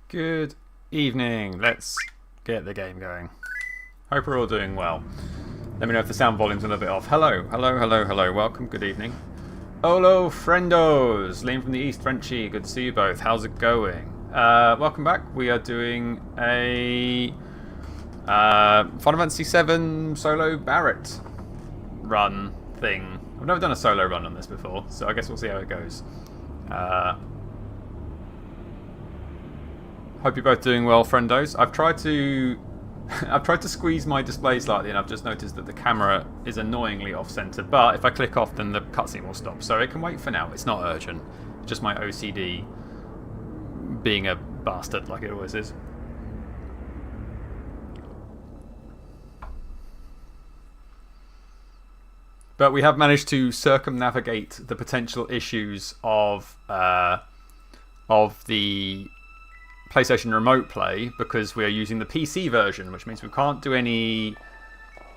Good evening. Let's get the game going. Hope we're all doing well. Let me know if the sound volume's a little bit off. Hello, hello, hello, hello. Welcome. Good evening. Hello, friendos. Liam from the East, Frenchie. Good to see you both. How's it going? Welcome back. We are doing a Final Fantasy VII solo Barret run thing. I've never done a solo run on this before, so I guess we'll see how it goes. Hope you're both doing well, friendos. I've tried to squeeze my display slightly, and I've just noticed that the camera is annoyingly off-center. But if I click off, then the cutscene will stop. So it can wait for now. It's not urgent. It's just my OCD being a bastard, like it always is. But we have managed to circumnavigate the potential issues of the PlayStation Remote Play, because we are using the PC version, which means we can't do any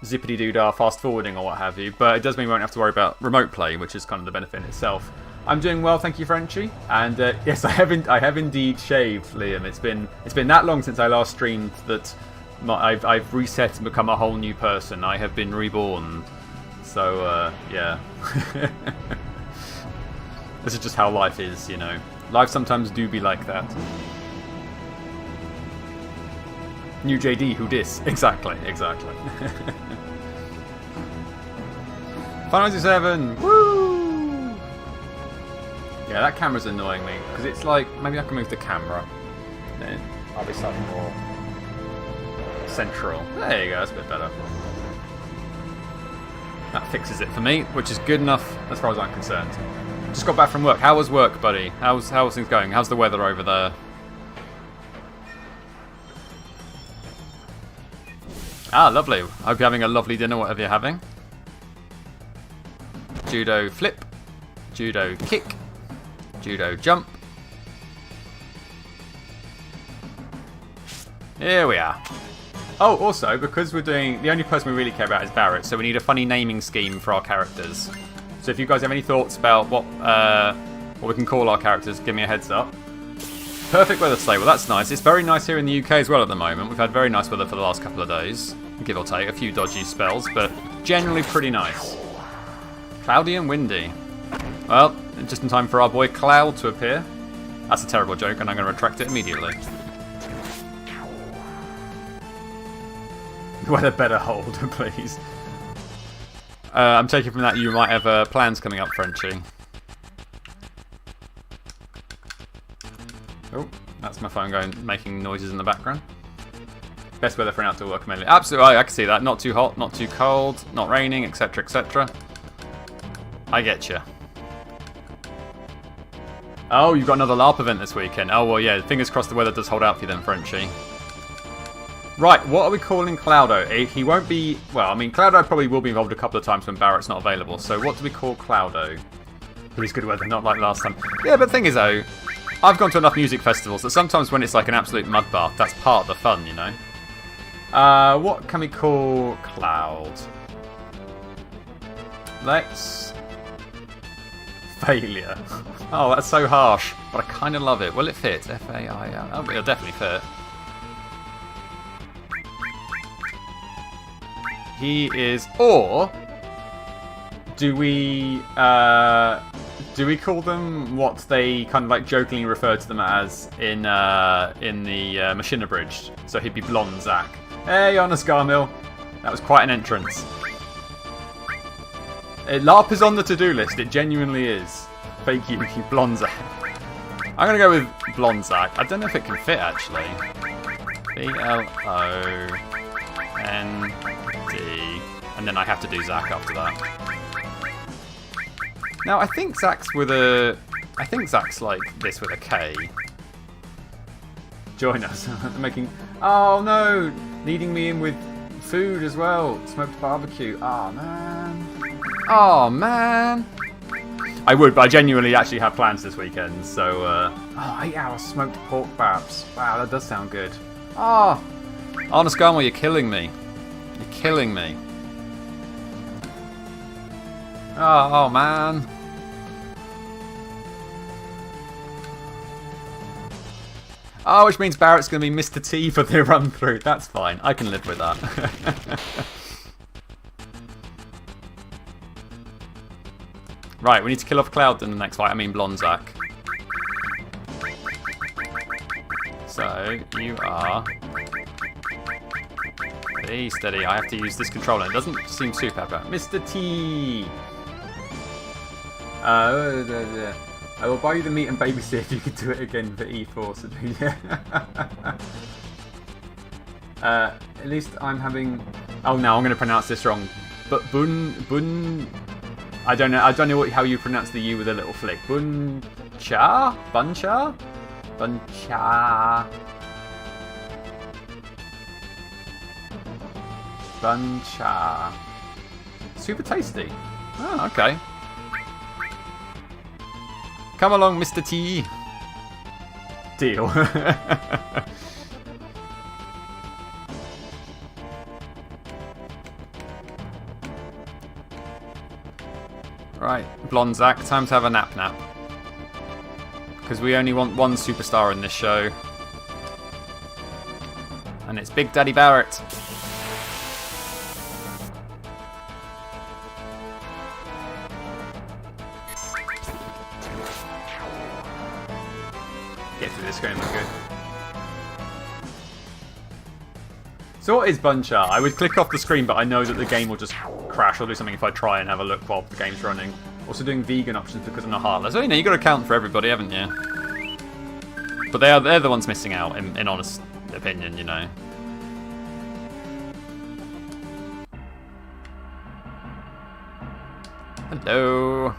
zippity-doo-dah fast forwarding or what have you, but it does mean we won't have to worry about Remote Play, which is kind of the benefit in itself. I'm doing well, thank you, Frenchie, and yes, I have indeed shaved, Liam. It's been that long since I last streamed that I've reset and become a whole new person. I have been reborn. So yeah. This is just how life is, you know. Life sometimes do be like that. New JD, who dis? Exactly. Final Fantasy VII! Woo! Yeah, that camera's annoying me, because it's like, maybe I can move the camera. Then I'll be slightly more central. There you go, that's a bit better. That fixes it for me, which is good enough as far as I'm concerned. Just got back from work. How was work, buddy? How's things going? How's the weather over there? Ah, lovely. Hope you're having a lovely dinner, whatever you're having. Judo flip. Judo kick. Judo jump. Here we are. Oh, also, because we're doing... The only person we really care about is Barret, so we need a funny naming scheme for our characters. So if you guys have any thoughts about what we can call our characters, give me a heads up. Perfect weather today. Well, that's nice. It's very nice here in the UK as well at the moment. We've had very nice weather for the last couple of days. Give or take. A few dodgy spells, but generally pretty nice. Cloudy and windy. Well, just in time for our boy Cloud to appear. That's a terrible joke, and I'm going to retract it immediately. Weather better hold, please. I'm taking from that you might have plans coming up, Frenchie. Oh, that's my phone making noises in the background. Best weather for an outdoor work, mainly. Absolutely, I can see that. Not too hot, not too cold, not raining, etc., etc. I get you. Oh, you've got another LARP event this weekend. Oh, well, yeah, fingers crossed the weather does hold out for you then, Frenchie. Right, what are we calling Cloudo? He won't be... Well, I mean, Cloudo probably will be involved a couple of times when Barret's not available. So what do we call Cloudo? Please good weather, not like last time. Yeah, but the thing is, though, I've gone to enough music festivals that sometimes when it's like an absolute mud bath, that's part of the fun, you know? What can we call Cloud? Let's... Failure. Oh, that's so harsh. But I kind of love it. Will it fit? F-A-I-L. Oh, it'll definitely fit. He is... Or... Do we call them what they kind of like jokingly refer to them as in the Machine Abridged? So he'd be Blonde Zack. Hey, Honest Garmill. That was quite an entrance. LARP is on the to-do list. It genuinely is. Fake you, Blonde Zack. I'm going to go with Blonde Zack. I don't know if it can fit, actually. B-L-O-N-D. And then I have to do Zack after that. Now, I think Zack's with a... I think Zack's like this with a K. Join us. Making... Oh, no! Leading me in with food as well. Smoked barbecue. Oh, man. Oh, man. I would, but I genuinely actually have plans this weekend, so... Oh, 8 hours smoked pork babs. Wow, that does sound good. Oh! Honest Garmo, you're killing me. You're killing me. Oh, man. Oh, which means Barret's going to be Mr. T for the run through. That's fine. I can live with that. Right, we need to kill off Cloud in the next fight. I mean Blonzak. So, you are... Be steady. I have to use this controller. It doesn't seem super bad. Mr. T! I will buy you the meat and babysit if you could do it again for E4. So at least I'm having... Oh no, I'm going to pronounce this wrong. But bun... I don't know how you pronounce the U with a little flick. Buncha? Buncha? Buncha. Buncha. Super tasty. Oh, okay. Come along, Mr. T. Deal. Right, Blonzak, time to have a nap. Because we only want one superstar in this show. And it's Big Daddy Barret. Get through this game, good. So what is Buncha? I would click off the screen, but I know that the game will just crash or do something if I try and have a look while the game's running. Also doing vegan options because I'm not heartless. So, you know, you got to account for everybody, haven't you? But they're the ones missing out, in honest opinion, you know. Hello.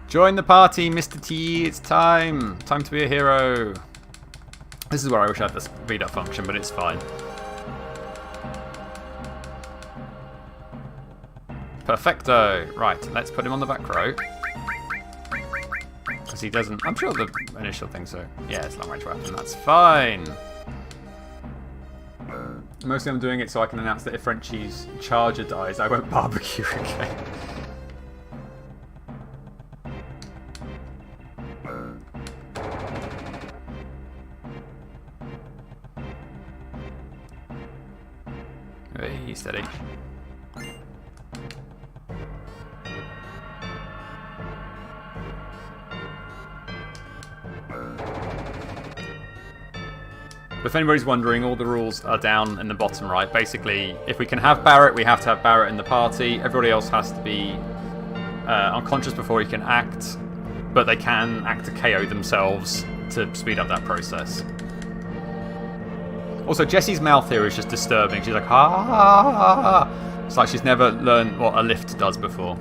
Join the party, Mr. T. It's time. Time to be a hero. This is where I wish I had the speed up function, but it's fine. Perfecto. Right, let's put him on the back row. Because he doesn't... I'm sure the initial thing so... Yeah, it's long range weapon. That's fine. Mostly I'm doing it so I can announce that if Frenchie's charger dies, I won't barbecue again. Hey, steady. But if anybody's wondering, all the rules are down in the bottom right. Basically, if we can have Barret, we have to have Barret in the party. Everybody else has to be unconscious before he can act, but they can act to KO themselves to speed up that process. Also, Jessie's mouth here is just disturbing. She's like, ha ha ha ha. It's like she's never learned what a lift does before.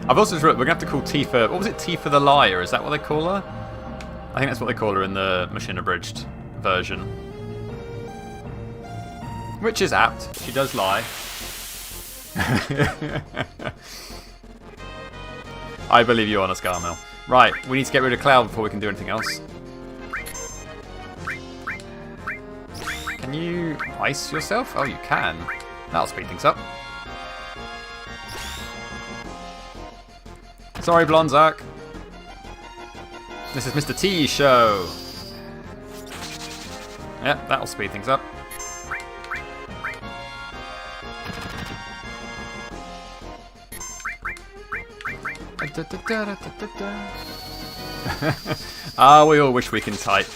I've also just realized we're going to have to call Tifa... What was it? Tifa the Liar? Is that what they call her? I think that's what they call her in the Machine Abridged version. Which is apt. She does lie. I believe you, Honest Garmel. Right, we need to get rid of Cloud before we can do anything else. Can you ice yourself? Oh, you can. That'll speed things up. Sorry, Blonzak. This is Mr. T's show. Yep, that'll speed things up. Ah, we all wish we can type.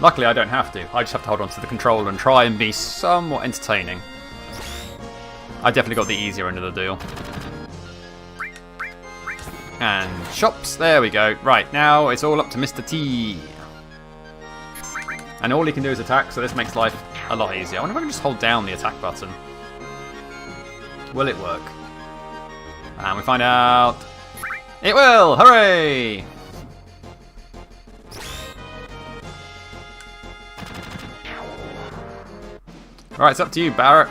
Luckily, I don't have to. I just have to hold on to the controller and try and be somewhat entertaining. I definitely got the easier end of the deal. And shops, there we go. Right, now it's all up to Mr. T. And all he can do is attack, so this makes life a lot easier. I wonder if I can just hold down the attack button. Will it work? And we find out... It will! Hooray! Right, it's up to you, Barret.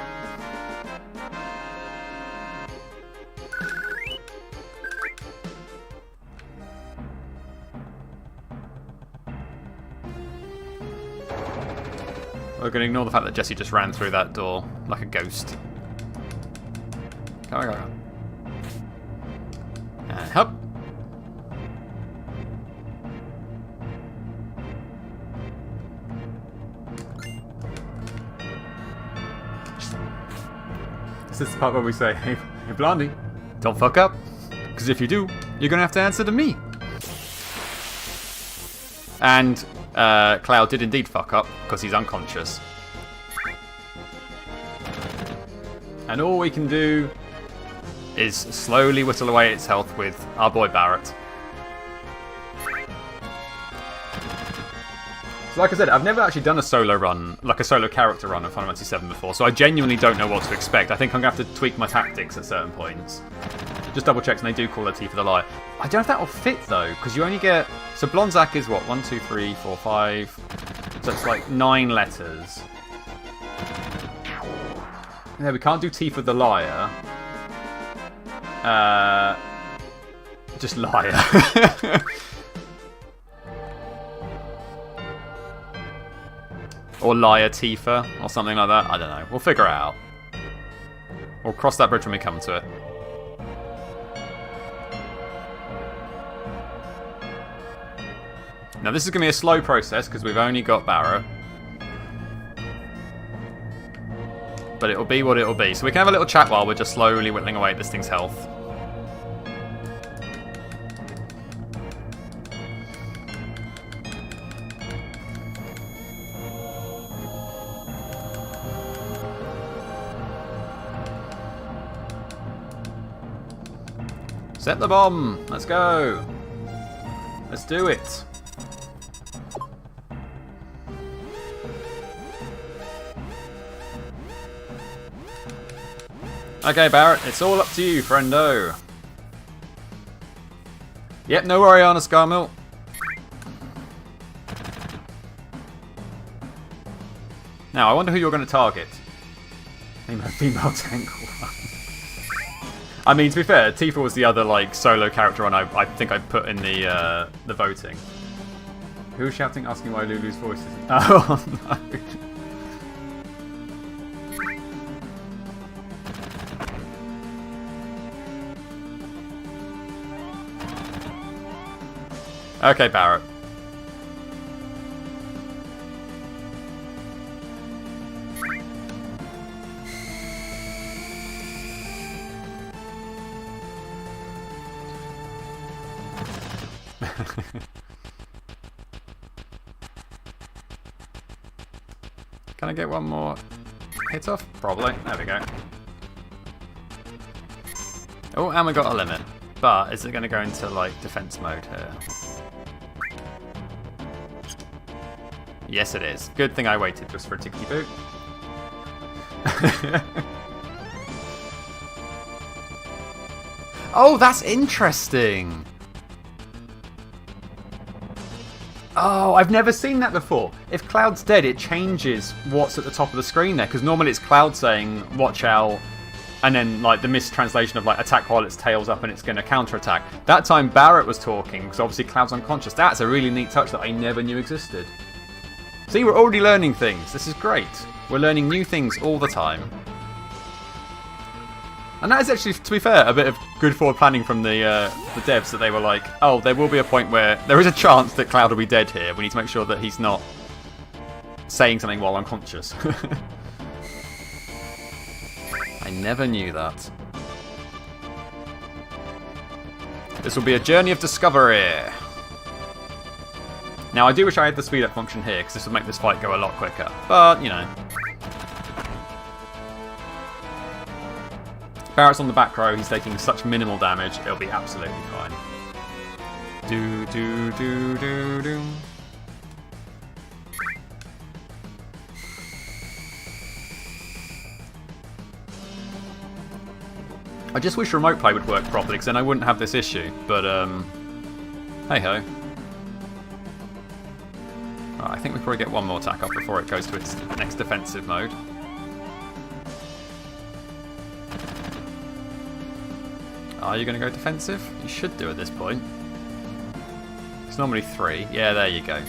going to ignore the fact that Jesse just ran through that door like a ghost. Come on, come on. And hop. This is the part where we say, hey Blondie, don't fuck up. Because if you do, you're going to have to answer to me. And Cloud did indeed fuck up, because he's unconscious. And all we can do is slowly whittle away its health with our boy Barret. So like I said, I've never actually done a solo run, like a solo character run of Final Fantasy VII before, so I genuinely don't know what to expect. I think I'm going to have to tweak my tactics at certain points. Just double checks, and they do call it T for the Liar. I don't know if that will fit though, because you only get... So Blonzak is what? 1, 2, 3, 4, 5... So it's like 9 letters. Yeah, we can't do T for the Liar. Just Liar. Or Liar Tifa, or something like that. I don't know. We'll figure it out. We'll cross that bridge when we come to it. Now this is going to be a slow process, because we've only got Barret. But it'll be what it'll be. So we can have a little chat while we're just slowly whittling away at this thing's health. Set the bomb! Let's go! Let's do it! Okay, Barret, it's all up to you, friendo. Yep, no worry, Anna Scarmill. Now, I wonder who you're going to target. Female tank. I mean, to be fair, Tifa was the other like solo character one I think I put in the voting. Who was shouting, asking why Lulu's voice isn't... Oh, no. Okay, Barret. Can I get one more hit off? Probably. There we go. Oh, and we got a limit. But is it going to go into like defense mode here? Yes, it is. Good thing I waited just for a tickety boot. Oh, that's interesting. Oh, I've never seen that before. If Cloud's dead, it changes what's at the top of the screen there, because normally it's Cloud saying, watch out, and then like the mistranslation of like attack while its tail's up and it's going to counterattack. That time Barret was talking, because obviously Cloud's unconscious. That's a really neat touch that I never knew existed. See, we're already learning things. This is great. We're learning new things all the time. And that is actually, to be fair, a bit of good forward planning from the devs, that they were like, oh, there will be a point where there is a chance that Cloud will be dead here. We need to make sure that he's not saying something while unconscious. I never knew that. This will be a journey of discovery. Now, I do wish I had the speed up function here, because this would make this fight go a lot quicker. But, you know. Barret's on the back row, he's taking such minimal damage, it'll be absolutely fine. Do, do, do, do, do. I just wish remote play would work properly, because then I wouldn't have this issue. But, hey-ho. Right, I think we probably get one more attack up before it goes to its next defensive mode. Are you going to go defensive? You should do at this point. It's normally 3. Yeah, there you go.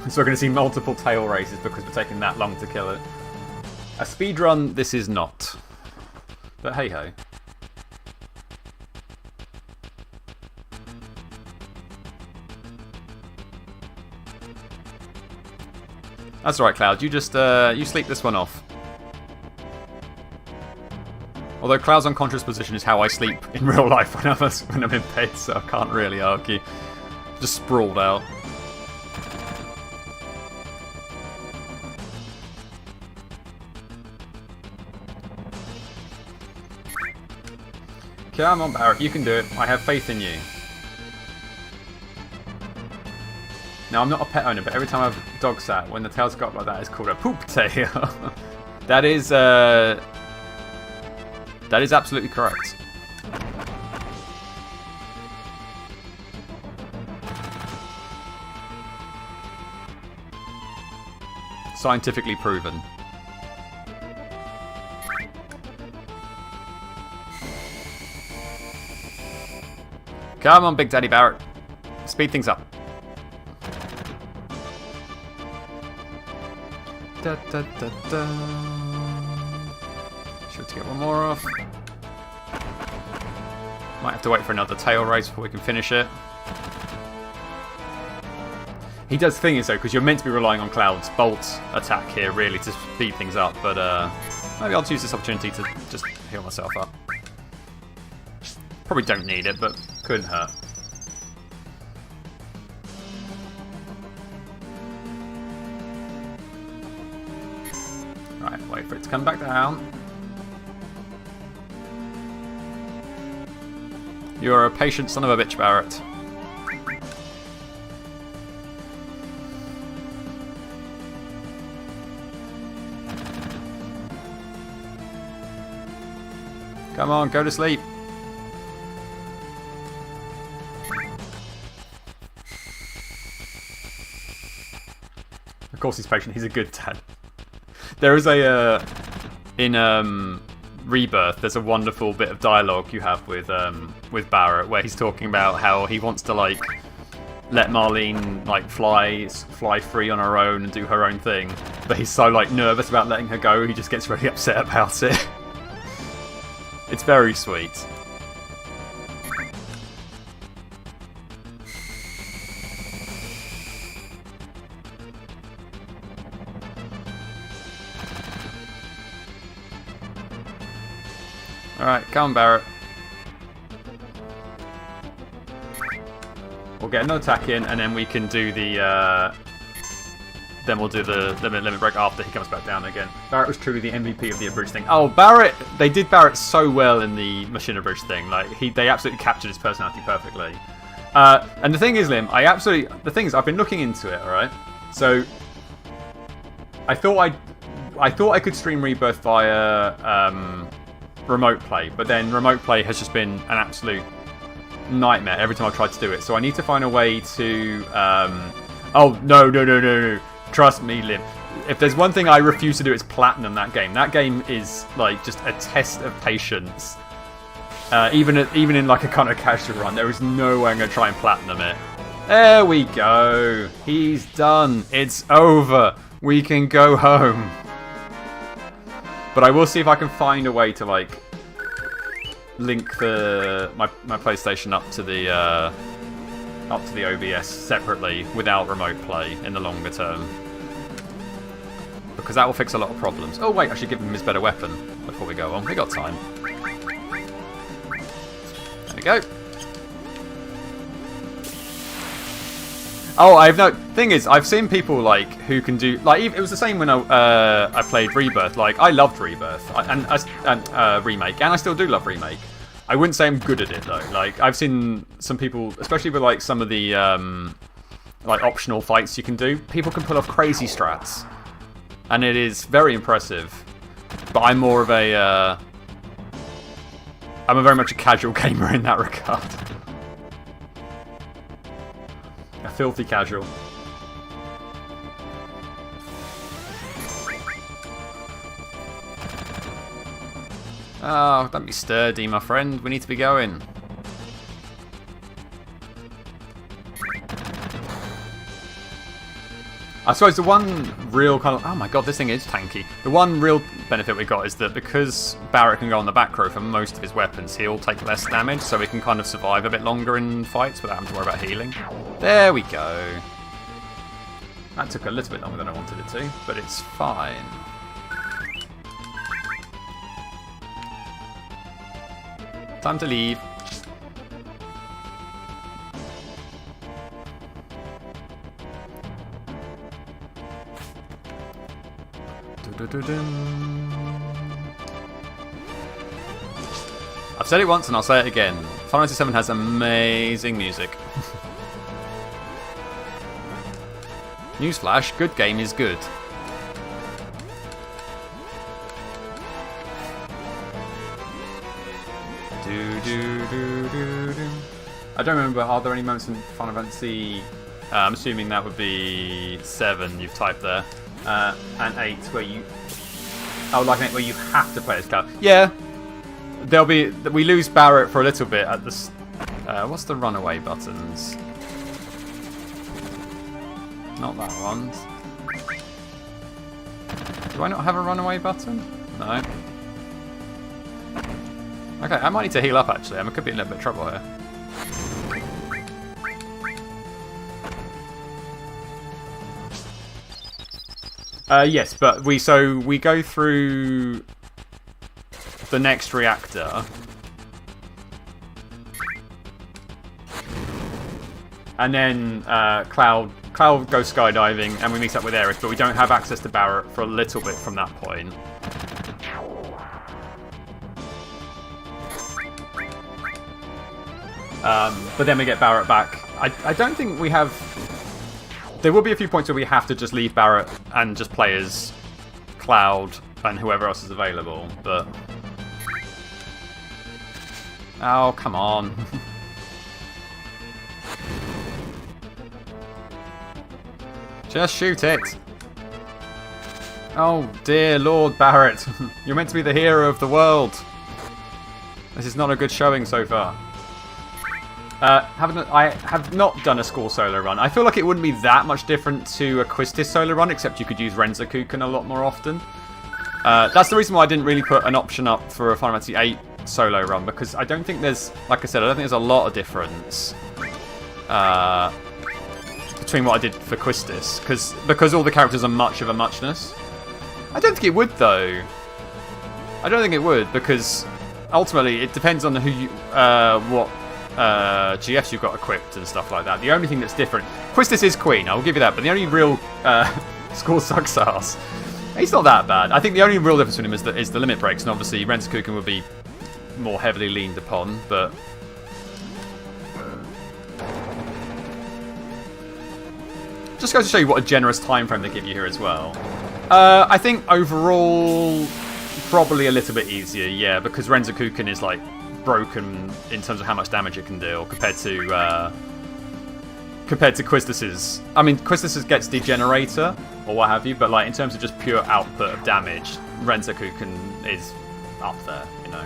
So we're going to see multiple tail races because we're taking that long to kill it. A speedrun, this is not. But hey ho. That's alright, Cloud. You just you sleep this one off. Although Cloud's unconscious position is how I sleep in real life when I'm in bed, so I can't really argue. Just sprawled out. Come on, Barret, you can do it. I have faith in you. Now, I'm not a pet owner, but every time I've dog sat, when the tail's got like that, it's called a poop tail. That is absolutely correct. Scientifically proven. Come on, Big Daddy Barret. Speed things up. Da, da, da, da. Sure to get one more off. Might have to wait for another tail race before we can finish it. He does things though, because you're meant to be relying on Cloud's bolt attack here, really, to speed things up. But maybe I'll use this opportunity to just heal myself up. Probably don't need it, but couldn't hurt. Right, wait for it to come back down. You're a patient son of a bitch, Barret. Come on, go to sleep. Of course he's patient, he's a good dad. There is a, in Rebirth, there's a wonderful bit of dialogue you have with Barret where he's talking about how he wants to, like, let Marlene, like, fly free on her own and do her own thing. But he's so, like, nervous about letting her go, he just gets really upset about it. It's very sweet. Alright, come on, Barret. We'll get another attack in, and then we can do the... then we'll do the limit break after he comes back down again. Barret was truly the MVP of the abridged thing. Oh, Barret! They did Barret so well in the machine abridged thing. Like, they absolutely captured his personality perfectly. And the thing is, Lim, the thing is, I've been looking into it, alright? So, I thought I could stream Rebirth via remote play, but then remote play has just been an absolute nightmare every time I've tried to do it. So I need to find a way to... oh, no. Trust me, Lim. If there's one thing I refuse to do, it's platinum that game. That game is, like, just a test of patience. Even in, like, a kind of casual run, there is no way I'm going to try and platinum it. There we go. He's done. It's over. We can go home. But I will see if I can find a way to, like, link my PlayStation up to the OBS separately without remote play in the longer term. Because that will fix a lot of problems. Oh wait, I should give him his better weapon before we go on. We got time. There we go. Oh, thing is, I've seen people, like, who can do, like, it was the same when I played Rebirth. Like, I loved Rebirth and Remake, and I still do love Remake. I wouldn't say I'm good at it though. Like, I've seen some people, especially with, like, some of the like optional fights you can do. People can pull off crazy strats, and it is very impressive. But I'm more of a I'm very much a casual gamer in that regard. A filthy casual. Oh, don't be sturdy, my friend. We need to be going. I suppose the one real kind of... Oh my god, this thing is tanky. The one real benefit we got is that because Barret can go on the back row for most of his weapons, he'll take less damage, so he can kind of survive a bit longer in fights without having to worry about healing. There we go. That took a little bit longer than I wanted it to, but it's fine. Time to leave. I've said it once and I'll say it again. Final Fantasy VII has amazing music. Newsflash, good game is good. I don't remember, are there any moments in Final Fantasy... I'm assuming that would be 7 you've typed there. And 8 where you... Oh, like 8 where you have to play as Cloud. Yeah. There'll be... We lose Barret for a little bit at the... what's the runaway buttons? Not that one. Do I not have a runaway button? No. Okay, I might need to heal up actually. I could be in a little bit of trouble here. Yes, but we go through the next reactor. And then Cloud goes skydiving and we meet up with Aerith, but we don't have access to Barret for a little bit from that point. But then we get Barret back. I don't think we have... There will be a few points where we have to just leave Barret and just play as Cloud and whoever else is available, but... Oh, come on. Just shoot it. Oh dear Lord Barret. You're meant to be the hero of the world. This is not a good showing so far. I have not done a Score solo run. I feel like it wouldn't be that much different to a Quistis solo run, except you could use Renzokuken a lot more often. That's the reason why I didn't really put an option up for a Final Fantasy VIII solo run, because I don't think there's, like I said, I don't think there's a lot of difference between what I did for Quistis, because all the characters are much of a muchness. I don't think it would, though. I don't think it would, because ultimately it depends on who you, what GFs you've got equipped and stuff like that. The only thing that's different... Quistis is Queen, I'll give you that, but the only real... Score sucks ass. He's not that bad. I think the only real difference between him is the limit breaks, and obviously Renzokuken would be more heavily leaned upon, but... Just goes to show you what a generous time frame they give you here as well. I think overall, probably a little bit easier, yeah, because Renzokuken is like broken in terms of how much damage it can deal compared to Quistis's. I mean, Quistis's gets Degenerator or what have you, but like in terms of just pure output of damage, Renzokuken is up there, you know.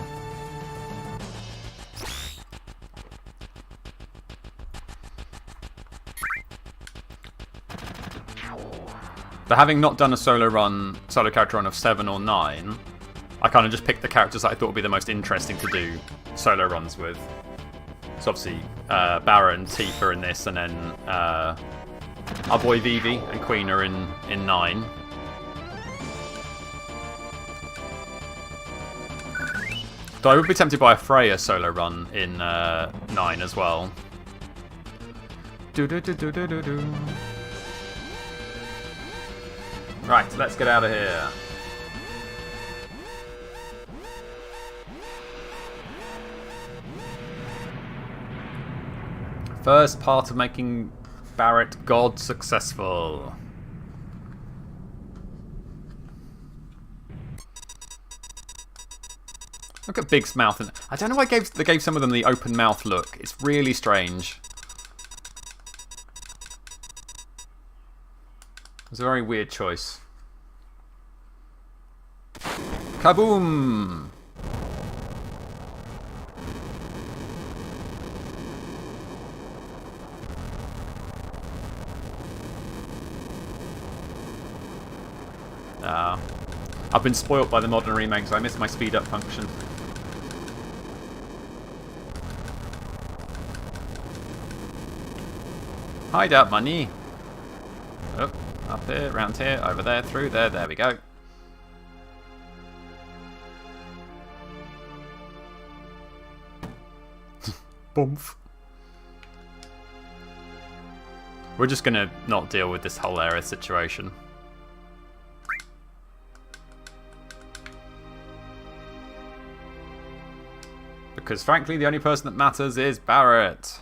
But having not done a solo character run of 7 or 9, I kind of just picked the characters that I thought would be the most interesting to do solo runs with. So obviously, Barret and Tifa in this, and then our boy Vivi and Queen are in 9. Though I would be tempted by a Freya solo run in 9 as well. Right, let's get out of here. First part of making Barret God successful. Look at Big's mouth. And I don't know why they gave some of them the open mouth look. It's really strange. It was a very weird choice. Kaboom! I've been spoilt by the modern remake, so I missed my speed up function. Hide out money. Oh, up here, round here, over there, through there. There we go. Boomf. We're just gonna not deal with this whole area situation. Because frankly, the only person that matters is Barret.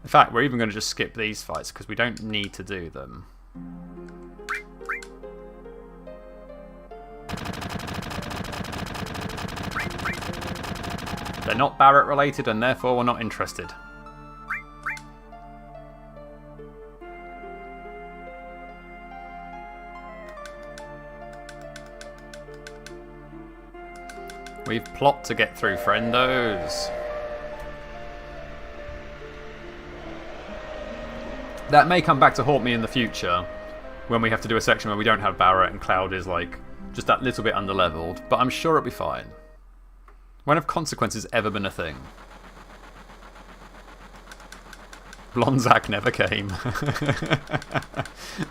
In fact, we're even going to just skip these fights because we don't need to do them. They're not Barret related and therefore we're not interested. We've plot to get through, friendos. That may come back to haunt me in the future when we have to do a section where we don't have Barret and Cloud is like just that little bit underleveled, but I'm sure it'll be fine. When have consequences ever been a thing? Blonzak never came.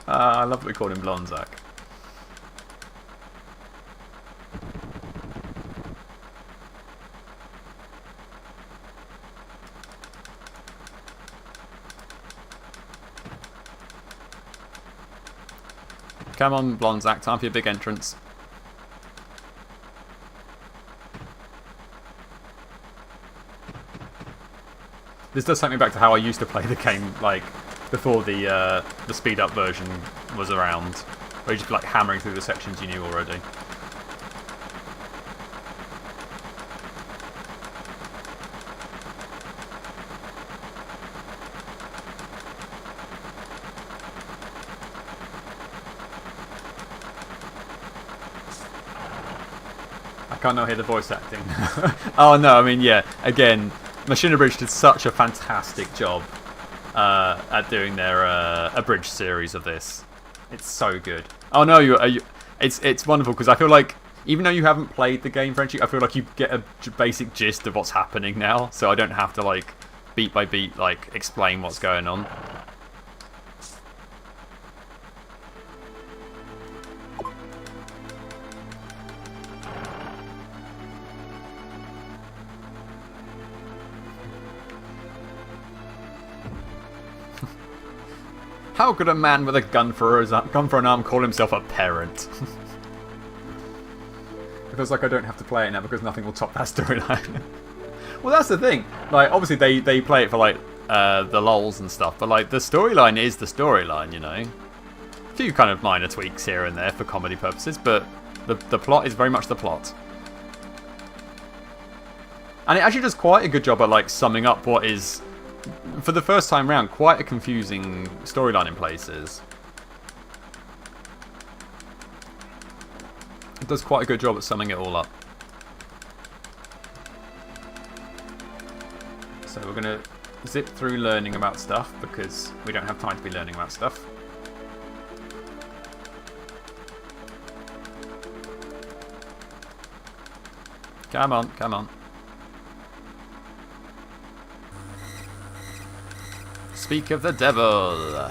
I love that we called him Blonzak. Come on, Blonzak, time for your big entrance. This does take me back to how I used to play the game, like, before the speed-up version was around. Where you just like hammering through the sections you knew already. I can't not hear the voice acting. Oh no, I mean, yeah, again, Machina Bridge did such a fantastic job at doing their abridged series of this. It's so good. Oh no, it's wonderful because I feel like even though you haven't played the game, Frenchie, I feel like you get a basic gist of what's happening now, so I don't have to like beat by beat like explain what's going on. How could a man with a gun for an arm call himself a parent? It feels like I don't have to play it now because nothing will top that storyline. Well, that's the thing. Like, obviously they play it for like the lols and stuff, but like the storyline is the storyline, you know. A few kind of minor tweaks here and there for comedy purposes, but the plot is very much the plot. And it actually does quite a good job at like summing up what is, for the first time round, quite a confusing storyline in places. It does quite a good job at summing it all up. So we're going to zip through learning about stuff because we don't have time to be learning about stuff. Come on, come on. Speak of the devil.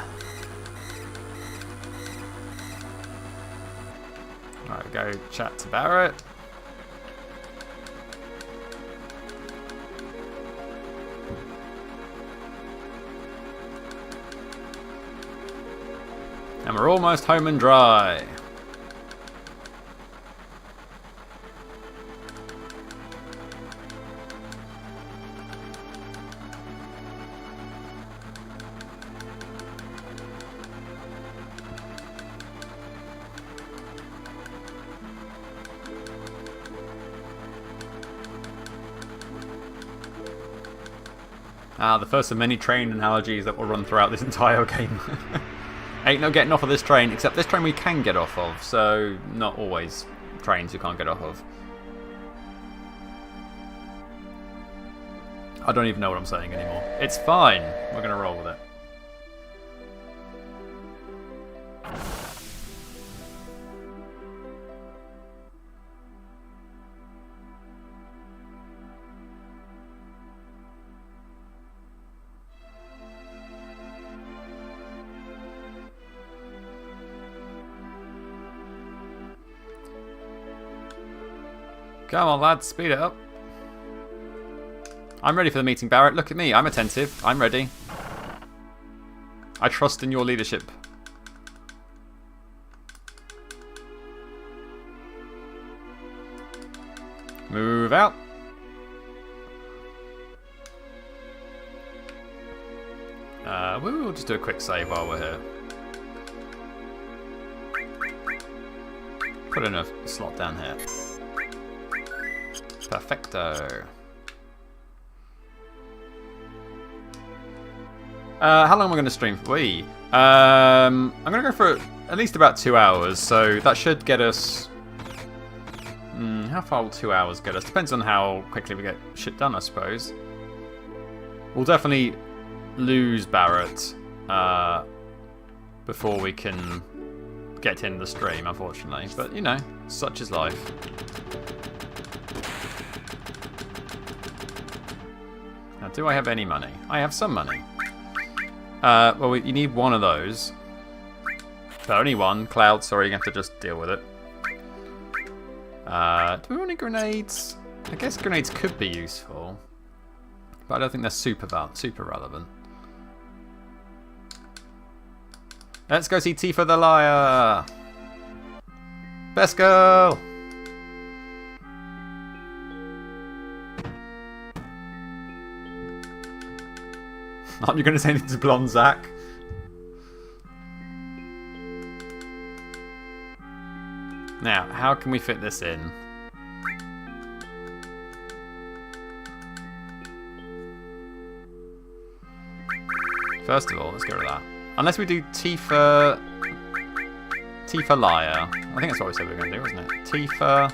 Right, go chat to Barret. And we're almost home and dry. The first of many train analogies that will run throughout this entire game. Ain't no getting off of this train, except this train we can get off of, so not always trains you can't get off of. I don't even know what I'm saying anymore. It's fine. We're going to roll with it. Come on, lads, speed it up. I'm ready for the meeting, Barret. Look at me. I'm attentive. I'm ready. I trust in your leadership. Move out. We'll just do a quick save while we're here. Put in a slot down here. Perfecto. How long am I going to stream for? I'm going to go for at least about 2 hours, so that should get us... how far will 2 hours get us? Depends on how quickly we get shit done, I suppose. We'll definitely lose Barret before we can get in the stream, unfortunately. But, you know, such is life. Now, do I have any money? I have some money. Well, you need one of those. But only one. Cloud, sorry, you have to just deal with it. Do we want any grenades? I guess grenades could be useful. But I don't think they're super relevant. Let's go see Tifa the Liar! Best girl! Aren't you going to say anything to Blonde Zach? Now, how can we fit this in? First of all, let's get rid of that. Unless we do Tifa Liar. I think that's what we said we were going to do, wasn't it? Tifa...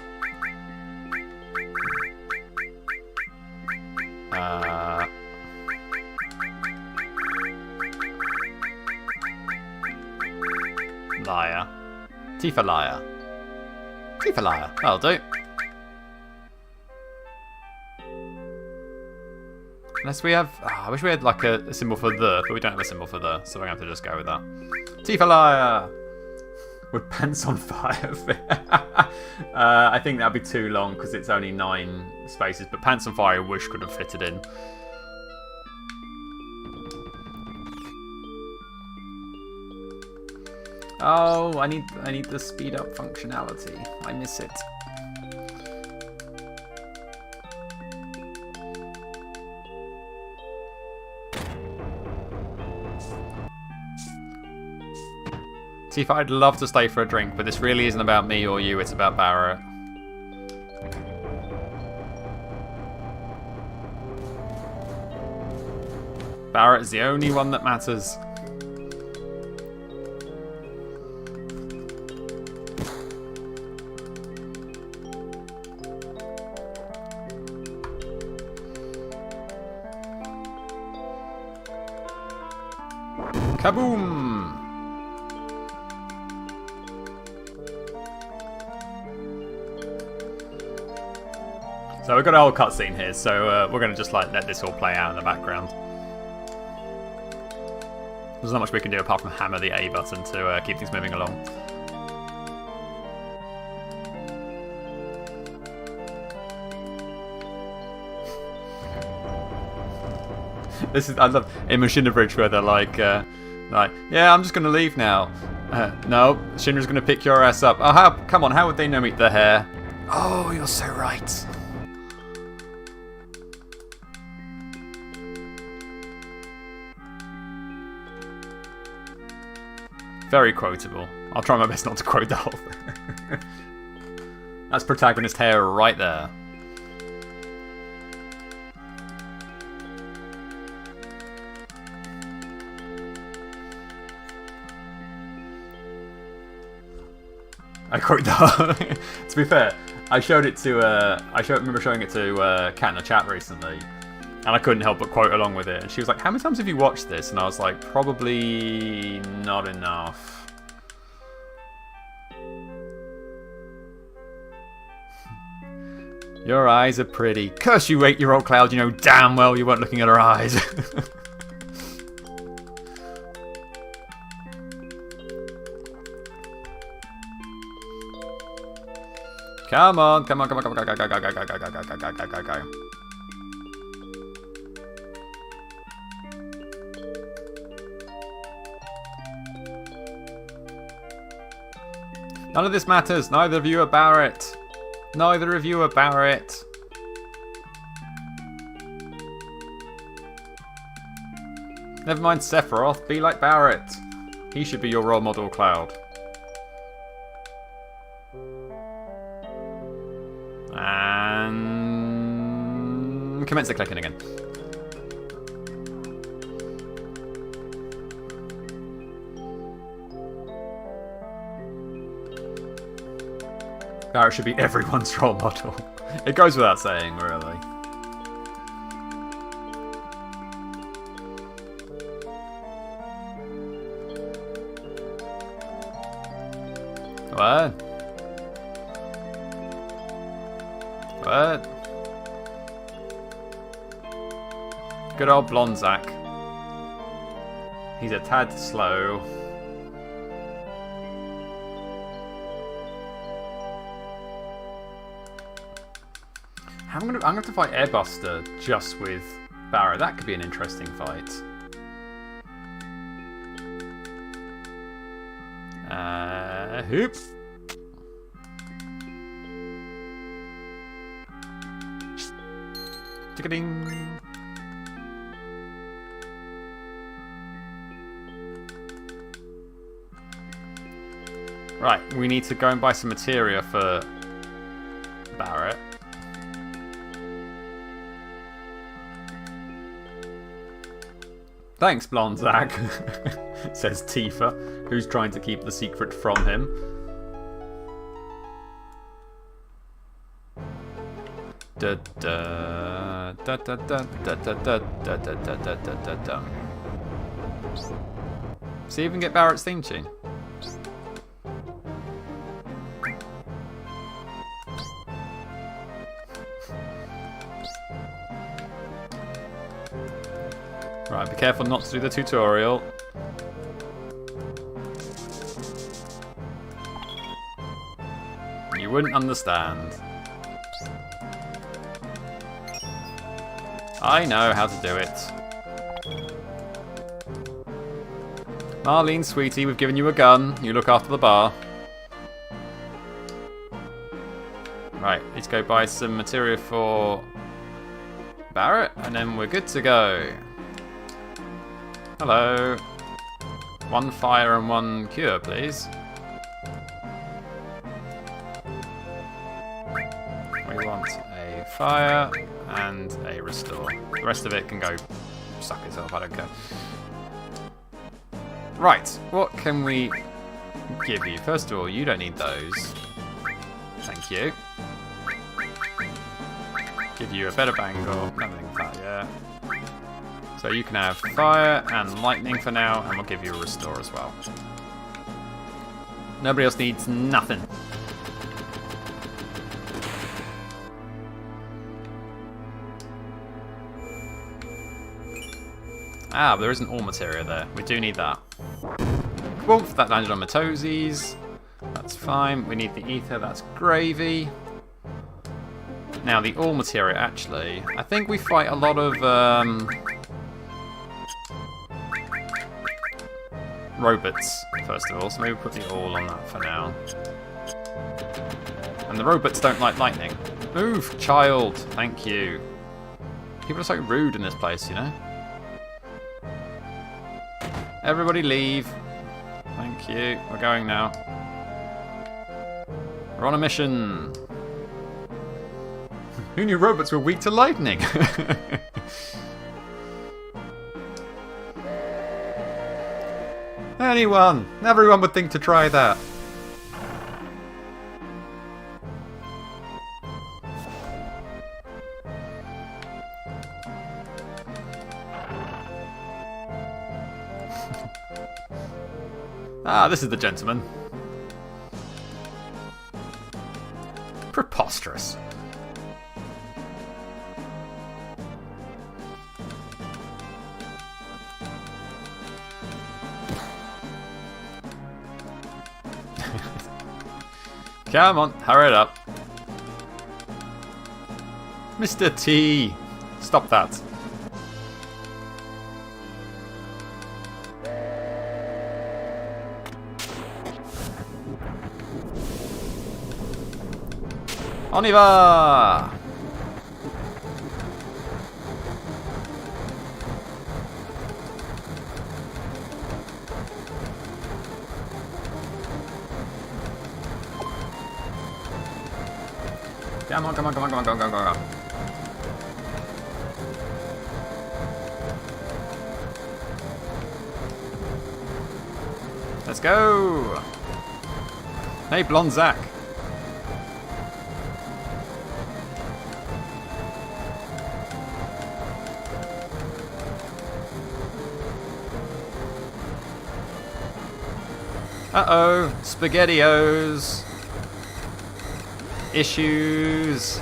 Liar. Tifa Liar. Tifa Liar. That'll do. Unless we have... Oh, I wish we had like a symbol for the, but we don't have a symbol for the, so we're going to have to just go with that. Tifa Liar! Would Pants on Fire fit? I think that'd be too long because it's only 9 spaces, but Pants on Fire I wish could have fitted in. Oh, I need the speed up functionality. I miss it. Tifa, I'd love to stay for a drink, but this really isn't about me or you, it's about Barret. Barret is the only one that matters. Kaboom! So we've got a whole cutscene here, so we're going to just like let this all play out in the background. There's not much we can do apart from hammer the A button to keep things moving along. This is, I love in Machina Bridge where they're like, yeah, I'm just going to leave now. No, Shinra's going to pick your ass up. Oh, come on, how would they know meet the hair? Oh, you're so right. Very quotable. I'll try my best not to quote the whole thing. That's protagonist hair right there. I quote that. To be fair, I showed it to. I remember showing it to Kat in the chat recently, And I couldn't help but quote along with it. And she was like, how many times have you watched this? And I was like, probably not enough. Your eyes are pretty. Curse you, 8-year-old Cloud. You know damn well you weren't looking at her eyes. Come on, come on, come on, come on, go, go, go, go, go, go, go, go, go, go, go, go, go. None of this matters. Neither of you are Barret. Neither of you are Barret. Never mind Sephiroth. Be like Barret. He should be your role model, Cloud. And commence the clicking again. Barret should be everyone's role model. It goes without saying, really. What? What? Good old Blonzak. He's a tad slow. I'm gonna have to fight Airbuster just with Barret. That could be an interesting fight. Hoop. Tick-a-ding. Right, we need to go and buy some materia for Barret. Thanks, Blonzak, says Tifa, who's trying to keep the secret from him. Da da da da da da da da da da da da da. See if we can get Barret's theme tune. Right, be careful not to do the tutorial. You wouldn't understand. I know how to do it. Marlene, sweetie, we've given you a gun. You look after the bar. Right, let's go buy some materia for Barret, and then we're good to go. Hello. 1 fire and 1 cure, please. We want a fire and a restore. The rest of it can go suck itself, I don't care. Right, what can we give you? First of all, you don't need those. Thank you. Give you a better bangle. Nothing like that yet. So you can have fire and lightning for now, and we'll give you a restore as well. Nobody else needs nothing. Ah, but there isn't all materia there. We do need that. Woof, that landed on my toesies. That's fine. We need the ether, that's gravy. Now, the all materia, actually, I think we fight a lot of robots, first of all, so maybe put the all on that for now. And the robots don't like lightning. Move, child! Thank you. People are so rude in this place, you know? Everybody leave. Thank you. We're going now. We're on a mission. Who knew robots were weak to lightning? Everyone would think to try that. Ah, this is the gentleman. Preposterous. Come on, hurry it up. Mr. T, stop that. On y va! Come on, come on, come on, come on, come on, come on, come on. Let's go! Hey, Blonde Zach. Uh-oh, SpaghettiOs. Issues.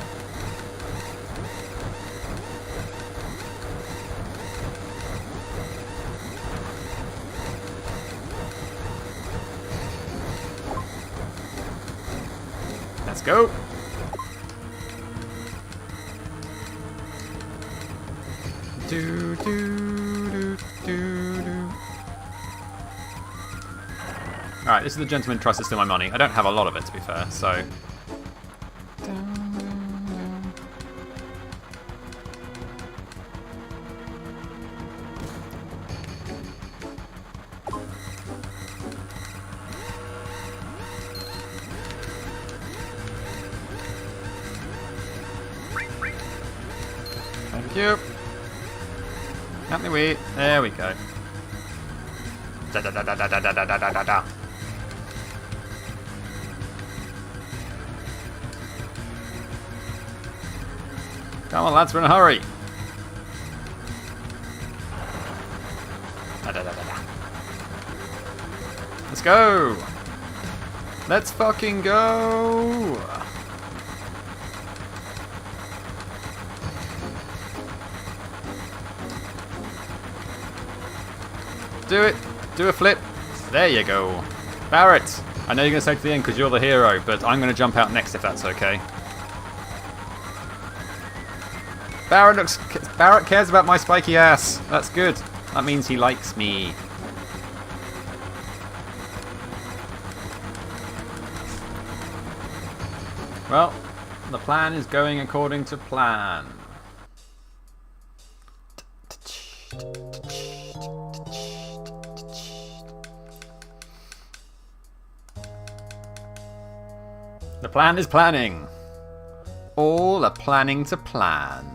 Let's go. Do, do, do, do, do. Alright, this is the gentleman who tries to steal my money. I don't have a lot of it, to be fair, so... Thank you. Help me wait. There we go. Da da da da da da da da da da da. Come on, lads, we're in a hurry. Da, da, da, da, da. Let's go. Let's fucking go. Do it. Do a flip. There you go. Barret, I know you're going to stay to the end because you're the hero, but I'm going to jump out next if that's okay. Barret cares about my spiky ass. That's good. That means he likes me. Well, the plan is going according to plan. The plan is planning. All are planning to plan.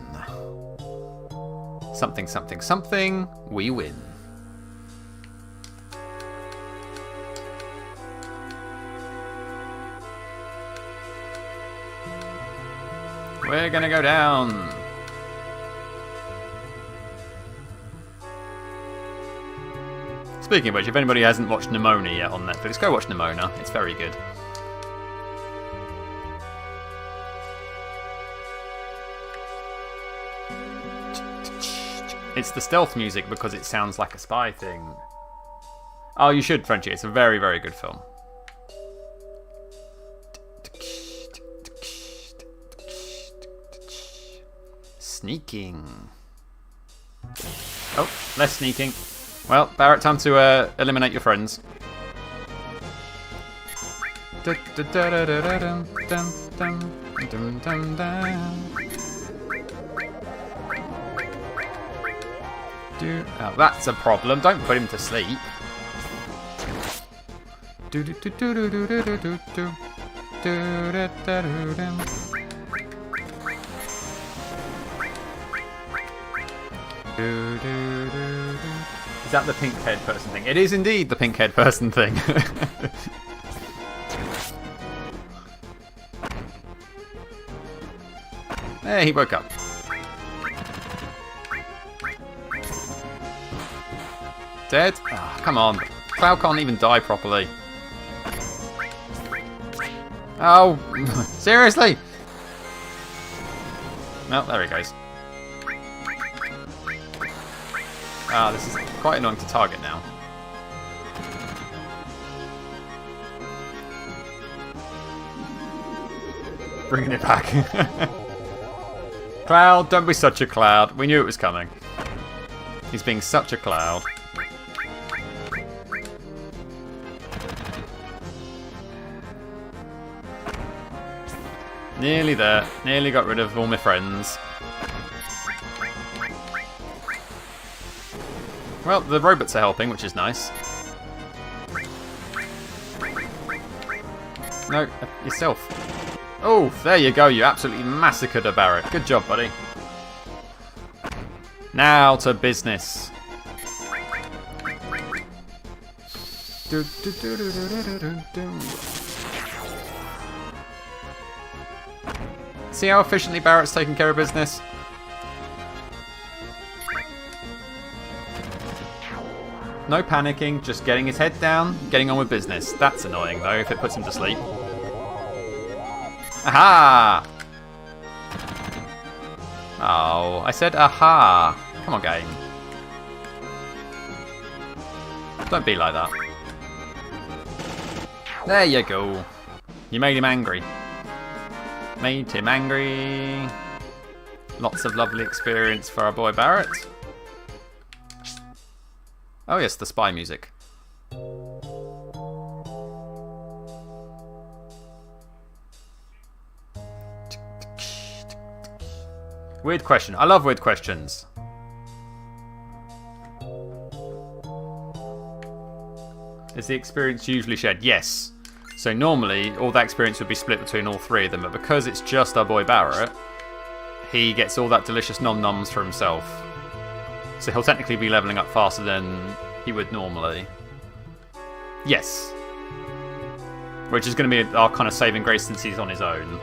Something, something, something, we win. We're gonna go down. Speaking of which, if anybody hasn't watched Nimona yet on Netflix, go watch Nimona. It's very good. It's the stealth music because it sounds like a spy thing. Oh, you should, Frenchie. It's a very, very good film. Sneaking. Oh, less sneaking. Well, Barret, time to eliminate your friends. Oh, that's a problem. Don't put him to sleep. Is that the pink-haired person thing? It is indeed the pink-haired person thing. There, he woke up. Dead? Oh, come on. Cloud can't even die properly. Oh, seriously? No, there he goes. Ah, this is quite annoying to target now. Bringing it back. Cloud, don't be such a cloud. We knew it was coming. He's being such a cloud. Nearly there. Nearly got rid of all my friends. Well, the robots are helping, which is nice. No, yourself. Oh, there you go. You absolutely massacred a Barret. Good job, buddy. Now to business. See how efficiently Barret's taking care of business? No panicking, just getting his head down, getting on with business. That's annoying though, if it puts him to sleep. Aha! Oh, I said aha. Come on, game. Don't be like that. There you go. You made him angry. Made him angry. Lots of lovely experience for our boy Barret. Oh yes, the spy music. Weird question. I love weird questions. Is the experience usually shared? Yes. So normally, all that experience would be split between all three of them, but because it's just our boy Barret, he gets all that delicious nom-noms for himself. So he'll technically be leveling up faster than he would normally. Yes. Which is going to be our kind of saving grace since he's on his own.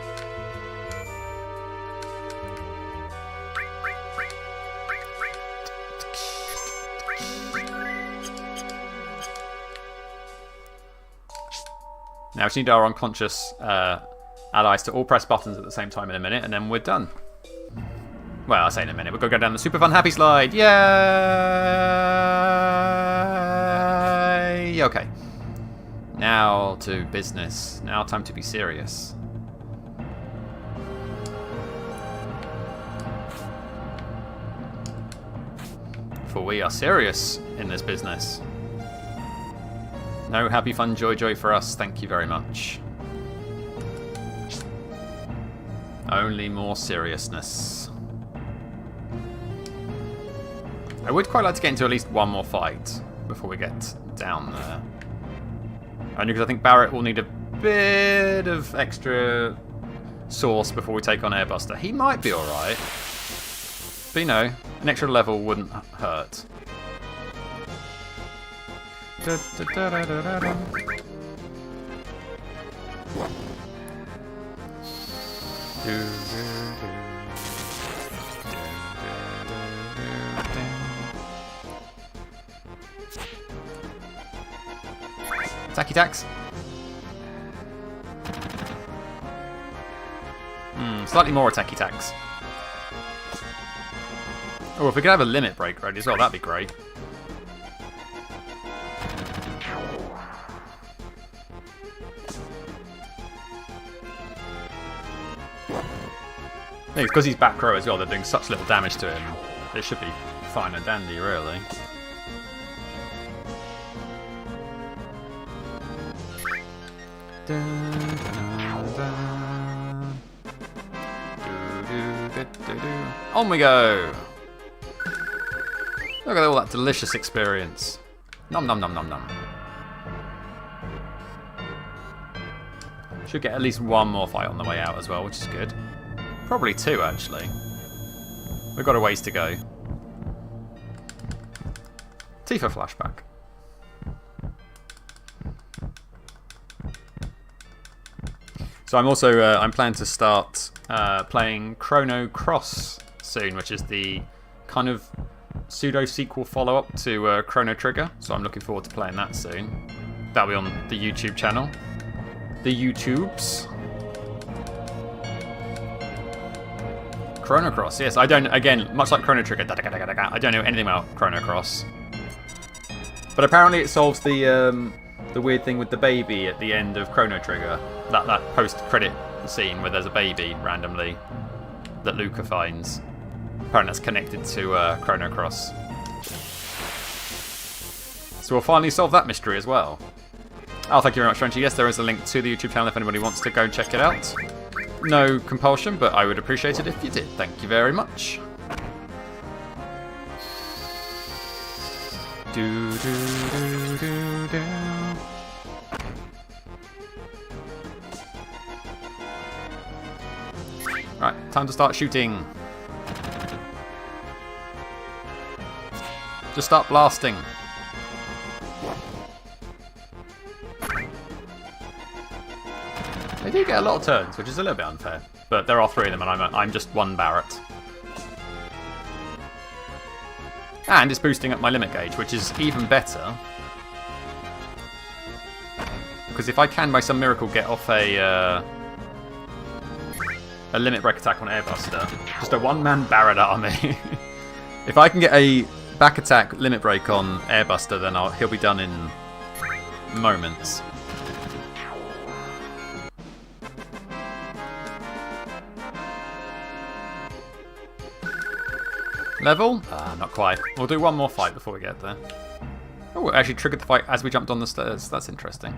Now we just need our unconscious allies to all press buttons at the same time in a minute, and then we're done. Well, I'll say in a minute. We're going to go down the super fun happy slide. Yay! Okay. Now to business. Now time to be serious. For we are serious in this business. No happy fun joy joy for us, thank you very much. Only more seriousness. I would quite like to get into at least one more fight before we get down there. Only because I think Barret will need a bit of extra sauce before we take on Airbuster. He might be alright. But you know, an extra level wouldn't hurt. Tacky tacks. Slightly more attacky tacks. Oh, if we could have a limit break ready as well, that'd be great. I think it's because he's back row as well, they're doing such little damage to him. It should be fine and dandy, really. On we go! Look at all that delicious experience. Nom nom nom nom nom. Should get at least one more fight on the way out as well, which is good. Probably two, actually. We've got a ways to go. Tifa flashback. So I'm also I'm planning to start playing Chrono Cross soon, which is the kind of pseudo-sequel follow-up to Chrono Trigger, so I'm looking forward to playing that soon. That'll be on the YouTube channel. The YouTubes. Chrono Cross, yes. I don't, again, much like Chrono Trigger, I don't know anything about Chrono Cross. But apparently it solves the weird thing with the baby at the end of Chrono Trigger. That post-credit scene where there's a baby randomly that Luca finds. Apparently that's connected to Chrono Cross. So we'll finally solve that mystery as well. Oh, thank you very much, Frenchy. Yes, there is a link to the YouTube channel if anybody wants to go and check it out. No compulsion, but I would appreciate it if you did. Thank you very much. Right, time to start shooting. Just start blasting. They do get a lot of turns, which is a little bit unfair. But there are 3 of them, and I'm just 1 Barret. And it's boosting up my limit gauge, which is even better. Because if I can, by some miracle, get off a limit break attack on Airbuster, just a 1-man Barret army. If I can get a back attack limit break on Airbuster, then he'll be done in moments. Level? Not quite. We'll do one more fight before we get there. Oh, it actually triggered the fight as we jumped on the stairs. That's interesting.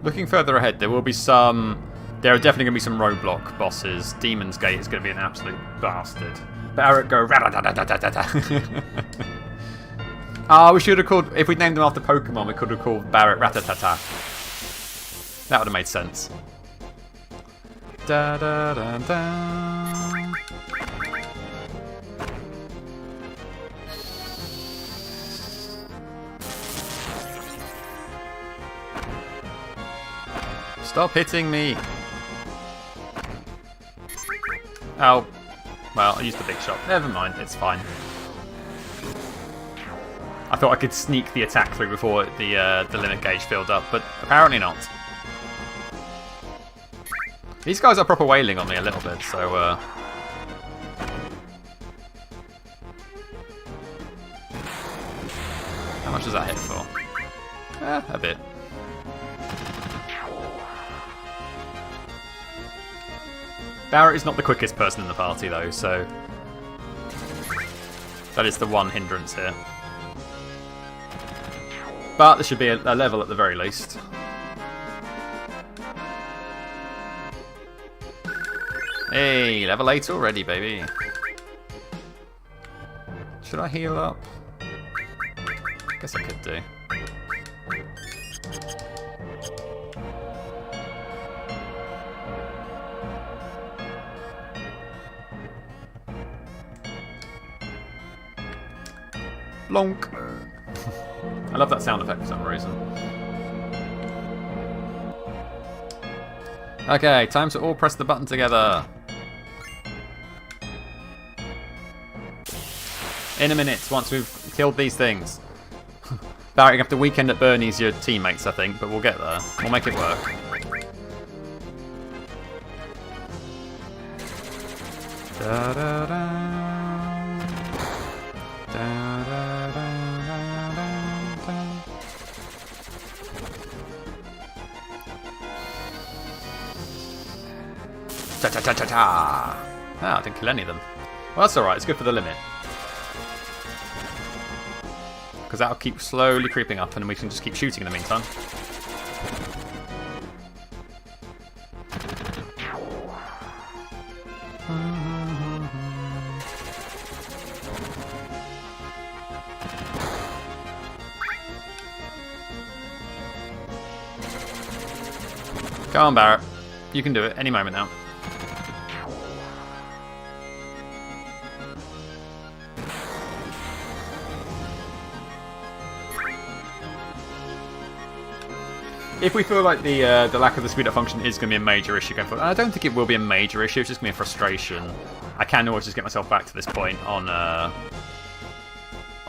Looking further ahead, there will be some... There are definitely going to be some roadblock bosses. Demon's Gate is going to be an absolute bastard. Barret go ra-da-da-da-da-da-da. We should have called... If we'd named them after Pokemon, we could have called Barret Ratatata. That would have made sense. Da-da-da-da. Stop hitting me! Oh. Well, I used the big shot. Never mind, it's fine. I thought I could sneak the attack through before the limit gauge filled up, but apparently not. These guys are proper wailing on me a little bit, so... How much does that hit for? A bit. Barret is not the quickest person in the party, though, so... That is the one hindrance here. But there should be a level at the very least. Hey, level 8 already, baby. Should I heal up? Guess I could do. Lonk. I love that sound effect for some reason. Okay, time to all press the button together. In a minute, once we've killed these things. Barret, you have to weekend at Bernie's your teammates, I think, but we'll get there. We'll make it work. Da da da. Cha-cha-cha-cha-cha! Ah, I didn't kill any of them. Well, that's alright, it's good for the limit. Because that'll keep slowly creeping up and we can just keep shooting in the meantime. Come on, Barret. You can do it any moment now. if we feel like the lack of the speed up function is going to be a major issue going forward, and I don't think it will be a major issue, it's just going to be a frustration. I can always just get myself back to this point on a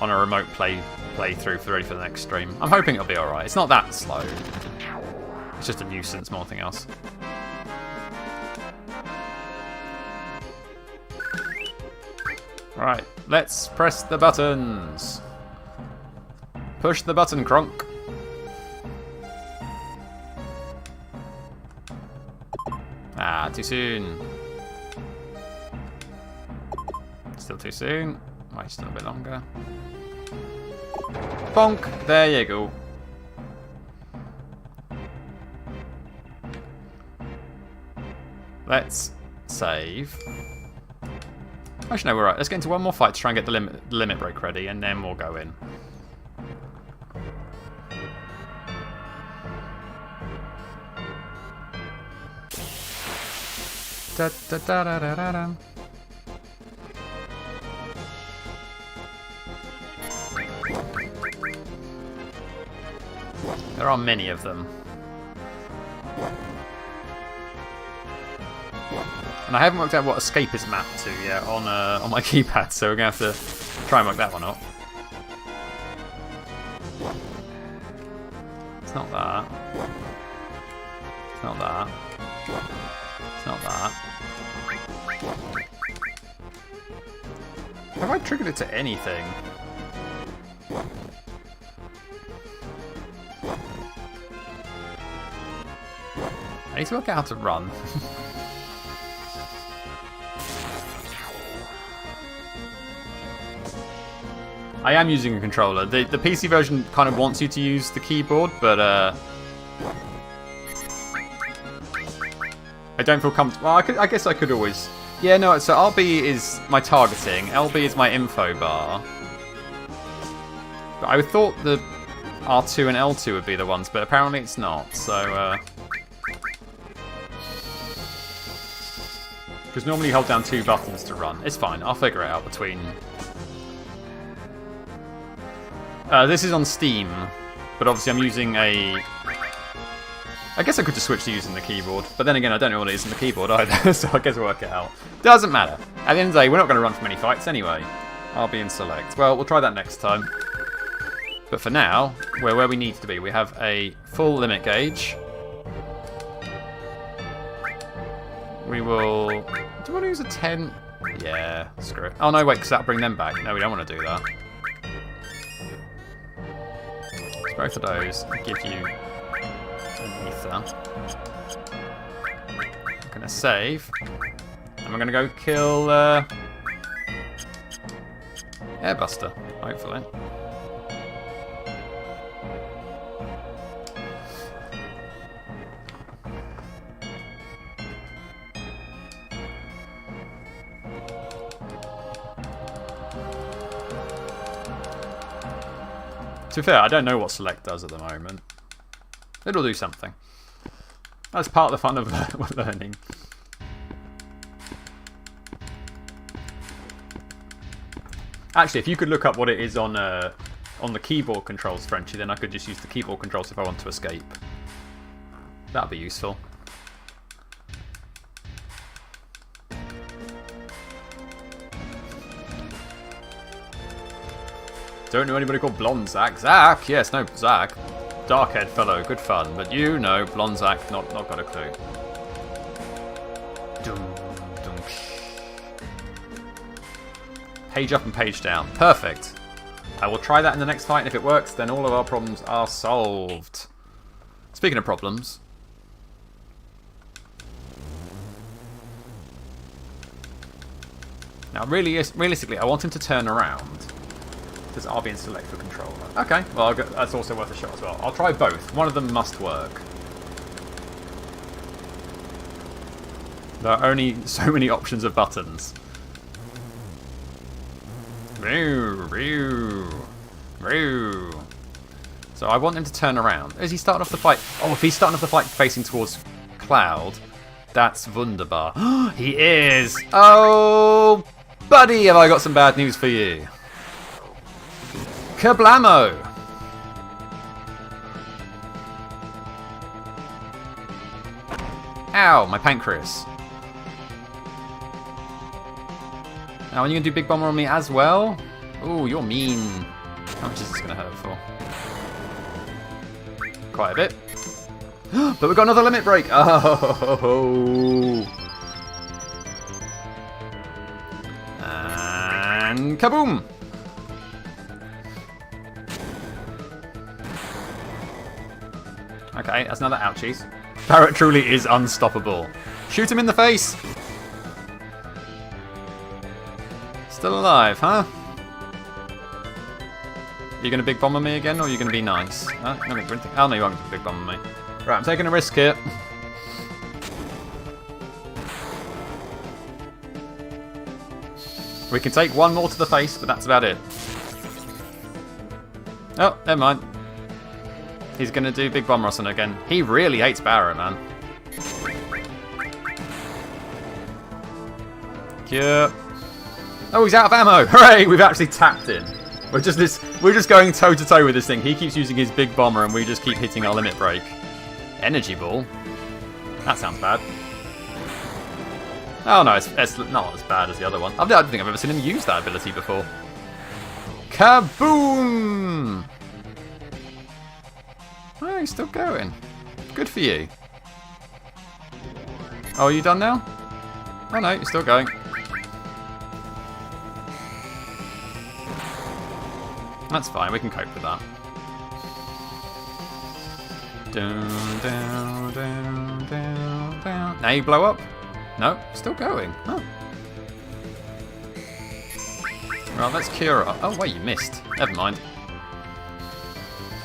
remote playthrough ready for the next stream. I'm hoping it'll be alright. It's not that slow. It's just a nuisance more than anything else. Alright, let's press the buttons. Push the button, Kronk. Ah, too soon. Still too soon. Wait, still a bit longer. Bonk! There you go. Let's save. Actually, no, we're right. Let's get into one more fight to try and get the limit break ready, and then we'll go in. Da, da, da, da, da, da. There are many of them. And I haven't worked out what escape is mapped to yet on my keypad, so we're going to have to try and work that one up. It's not that. It's not that. It's not that. Have I triggered it to anything? I need to work out how to run. I am using a controller. The PC version kind of wants you to use the keyboard, but I don't feel comfortable. Well, I guess I could always. Yeah, no. So RB is my targeting. LB is my info bar. But I thought the R2 and L2 would be the ones, but apparently it's not. So. Because normally you hold down 2 buttons to run. It's fine. I'll figure it out between. This is on Steam, but obviously I'm using a... I guess I could just switch to using the keyboard, but then again I don't know what it is in the keyboard either, so I guess we'll work it out. Doesn't matter. At the end of the day, we're not going to run from any fights anyway. I'll be in select. Well, we'll try that next time. But for now, we're where we need to be. We have a full limit gauge. We will... Do you want to use a 10? Yeah, screw it. Oh no, wait, because that'll bring them back. No, we don't want to do that. Both of those give you an ether. I'm going to save. And we're going to go kill Airbuster, hopefully. To be fair, I don't know what select does at the moment. It'll do something. That's part of the fun of learning. Actually, if you could look up what it is on the keyboard controls, Frenchie, then I could just use the keyboard controls if I want to escape. That'd be useful. Don't know anybody called Blonde Zack. Zack? Yes, no, Zack. Dark-haired fellow, good fun. But you know, Blonde Zack, not got a clue. Page up and page down. Perfect. I will try that in the next fight, and if it works, then all of our problems are solved. Speaking of problems... Now, realistically, I want him to turn around. Does RB and select for controller? Okay, well, that's also worth a shot as well. I'll try both. One of them must work. There are only so many options of buttons. So I want him to turn around. Is he starting off the fight? Oh, if he's starting off the fight facing towards Cloud, that's wunderbar. He is! Oh, buddy, have I got some bad news for you. Kablamo! Ow, my pancreas. Now, are you going to do Big Bomber on me as well? Ooh, you're mean. How much is this going to hurt for? Quite a bit. But we've got another limit break. Oh. And kaboom. Okay, that's another ouchies. Barret truly is unstoppable. Shoot him in the face. Still alive, huh? You gonna Big Bomber me again, or are you gonna be nice? Oh no, you won't Big Bomber me. Right, I'm taking a risk here. We can take one more to the face, but that's about it. Oh, never mind. He's gonna do Big Bomber on again. He really hates Barret, man. Cure. Oh, he's out of ammo! Hooray! We've actually tapped in. We're just going toe to toe with this thing. He keeps using his Big Bomber, and we just keep hitting our limit break. Energy ball. That sounds bad. Oh no, it's not as bad as the other one. I don't think I've ever seen him use that ability before. Kaboom! Oh, he's still going. Good for you. Oh, are you done now? Oh no, you're still going. That's fine, we can cope with that. Down, down, down, down, down. Now you blow up? No, still going. Oh. Well, let's cure up. Oh wait, you missed. Never mind.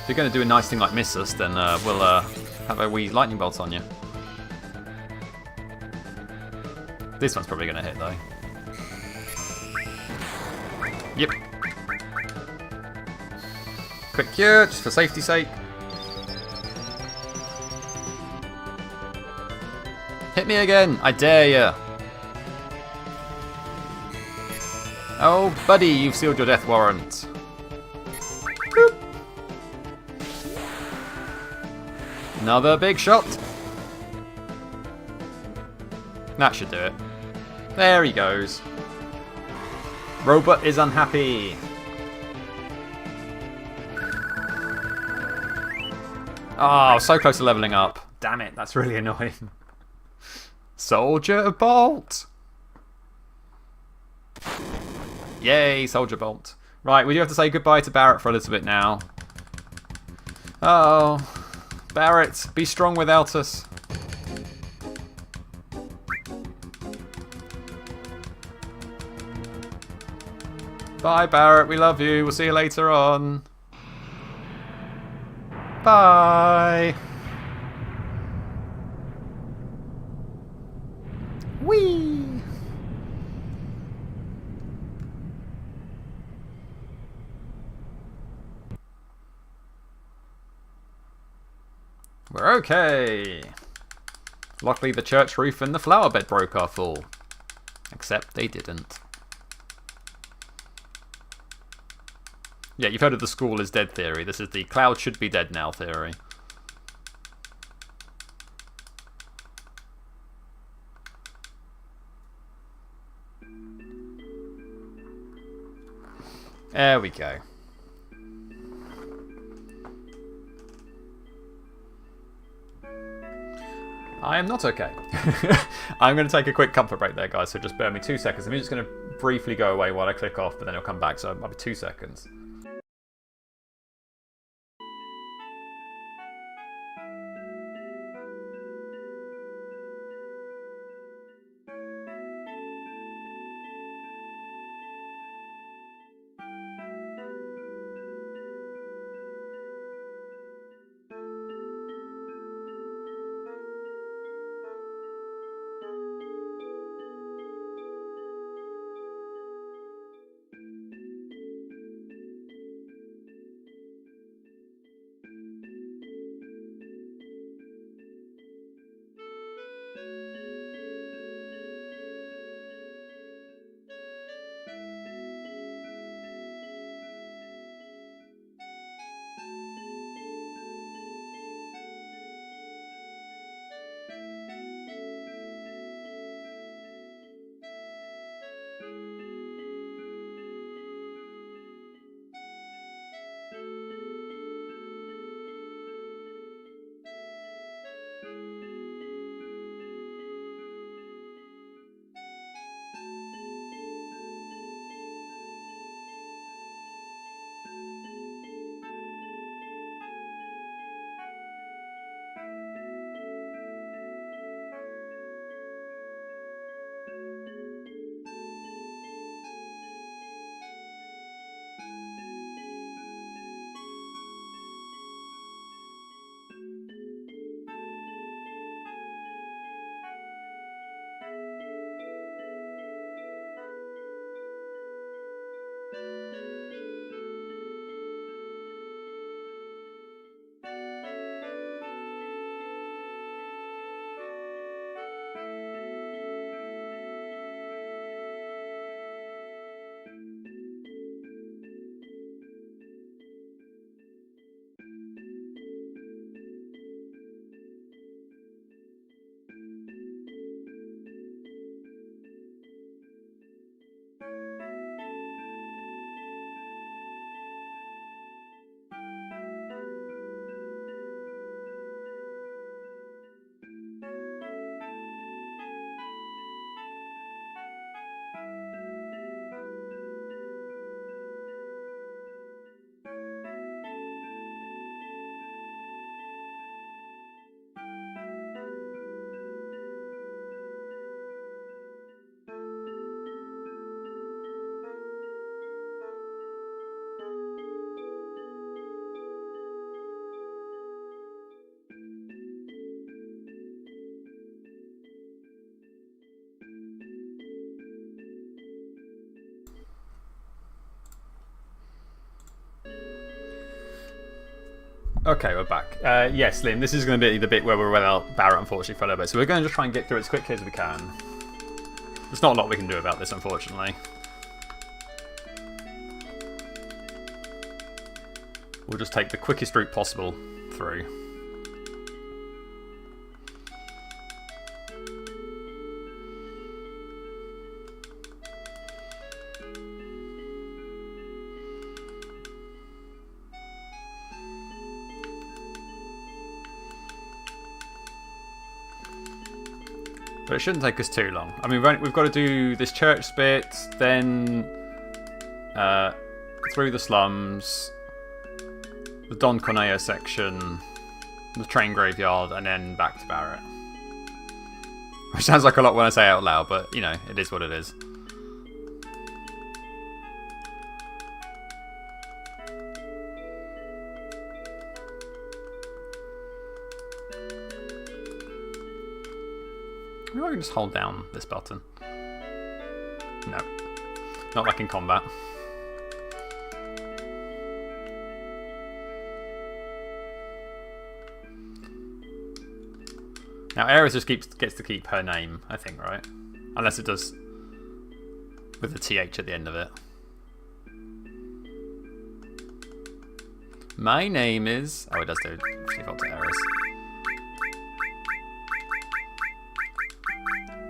If you're going to do a nice thing like miss us, then we'll have a wee lightning bolt on you. This one's probably going to hit though. Yep. Quick cure, just for safety's sake. Hit me again, I dare ya. Oh, buddy, you've sealed your death warrant. Boop. Another big shot. That should do it. There he goes. Robot is unhappy. Oh, so close to leveling up. Damn it, that's really annoying. Soldier Bolt. Yay, Soldier Bolt. Right, we do have to say goodbye to Barret for a little bit now. Uh oh. Barret, be strong without us. Bye, Barret. We love you. We'll see you later on. Bye. Whee! We're okay. Luckily the church roof and the flower bed broke our fall. Except they didn't. Yeah, you've heard of the school is dead theory. This is the cloud should be dead now theory. There we go. I am not okay. I'm going to take a quick comfort break there, guys, so just bear me 2 seconds. I'm just going to briefly go away while I click off, but then it'll come back, so I'll be 2 seconds. Okay, we're back. Yes, Liam, this is going to be the bit where we're without Barret, unfortunately, for a little bit. So we're going to just try and get through it as quickly as we can. There's not a lot we can do about this, unfortunately. We'll just take the quickest route possible through. But it shouldn't take us too long. I mean, we've got to do this church bit, then through the slums, the Don Corneo section, the train graveyard, and then back to Barret. Which sounds like a lot when I say it out loud, but, you know, it is what it is. Maybe I can just hold down this button. No. Not like in combat. Now, Aerith just gets to keep her name, I think, right? Unless it does with the TH at the end of it. My name is... Oh, it does do default to Aerith.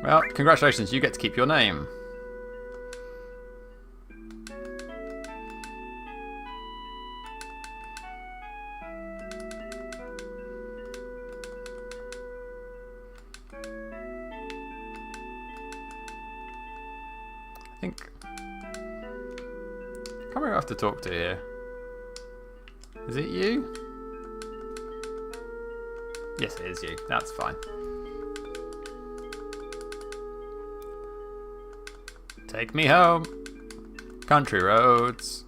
Well, congratulations, you get to keep your name. I think... I can't remember who I have to talk to here. Is it you? Yes, it is you. That's fine. Take me home. Country roads.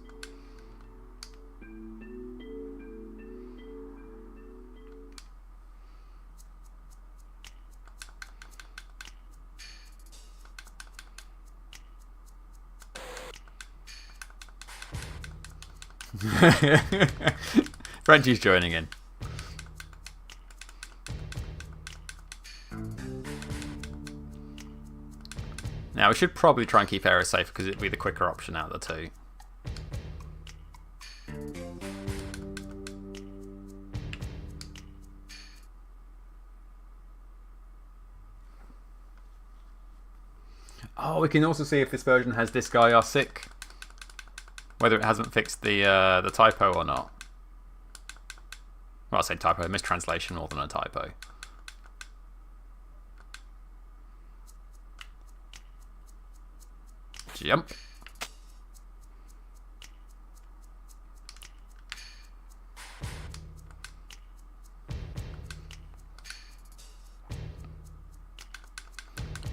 Frenchie's joining in. Now, we should probably try and keep Aerith safe because it'd be the quicker option out of the two. Oh, we can also see if this version has this guy are sick. Whether it hasn't fixed the typo or not. Well, I say typo, mistranslation more than a typo. Jump.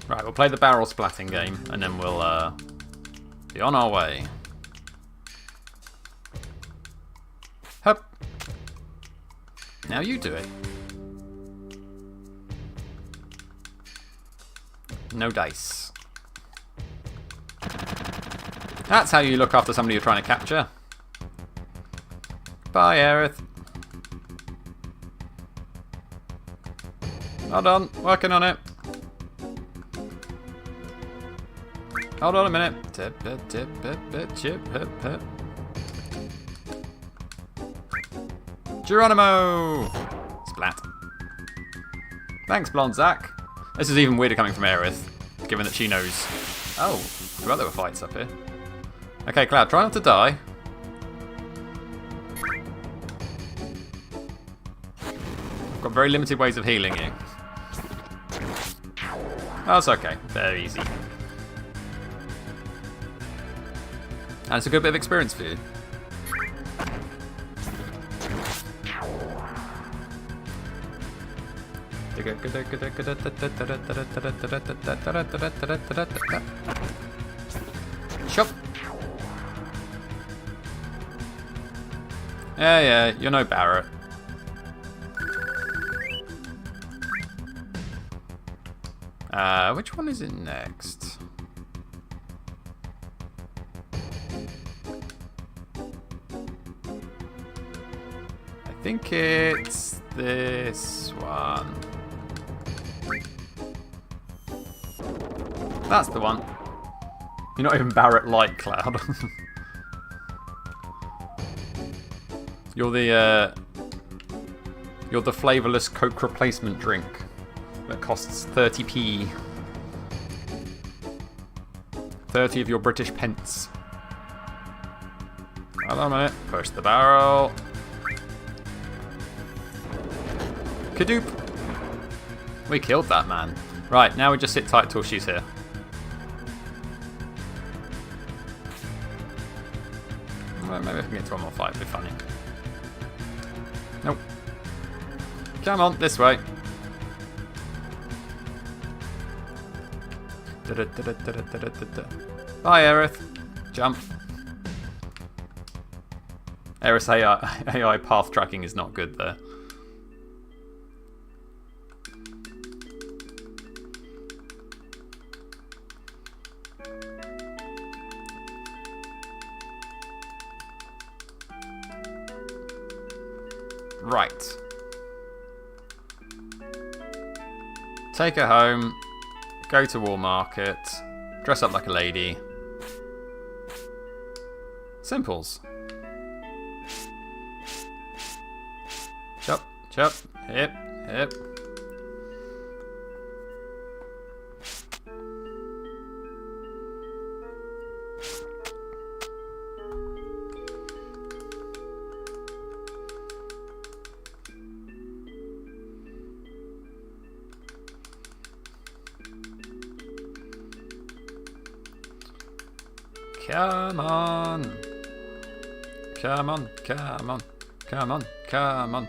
Right, we'll play the barrel splatting game and then we'll be on our way. Hup. Now you do it. No dice. That's how you look after somebody you're trying to capture. Bye, Aerith. Hold on, working on it. Hold on a minute. Geronimo! Splat. Thanks, Blonde Zach. This is even weirder coming from Aerith, given that she knows. Oh, I forgot there were fights up here. Okay, Cloud, try not to die. I've got very limited ways of healing you. Oh, it's okay. Very easy. And it's a good bit of experience for you. Chop. Yeah, you're no Barret. Which one is it next? I think it's this one. That's the one. You're not even Barret Light Cloud. You're the flavourless Coke replacement drink that costs 30p. 30 of your British pence. Hold on a minute. Push the barrel. Kadoop. We killed that man. Right, now we just sit tight till she's here. Well, maybe I can get to one more fight, it'd be funny. Nope. Come on, this way. Bye, Aerith. Jump. Aerith's AI path tracking is not good there. Right. Take her home. Go to Wall Market. Dress up like a lady. Simples. Chop, chop, hip, hip. Come on. Come on, come on, come on, come on.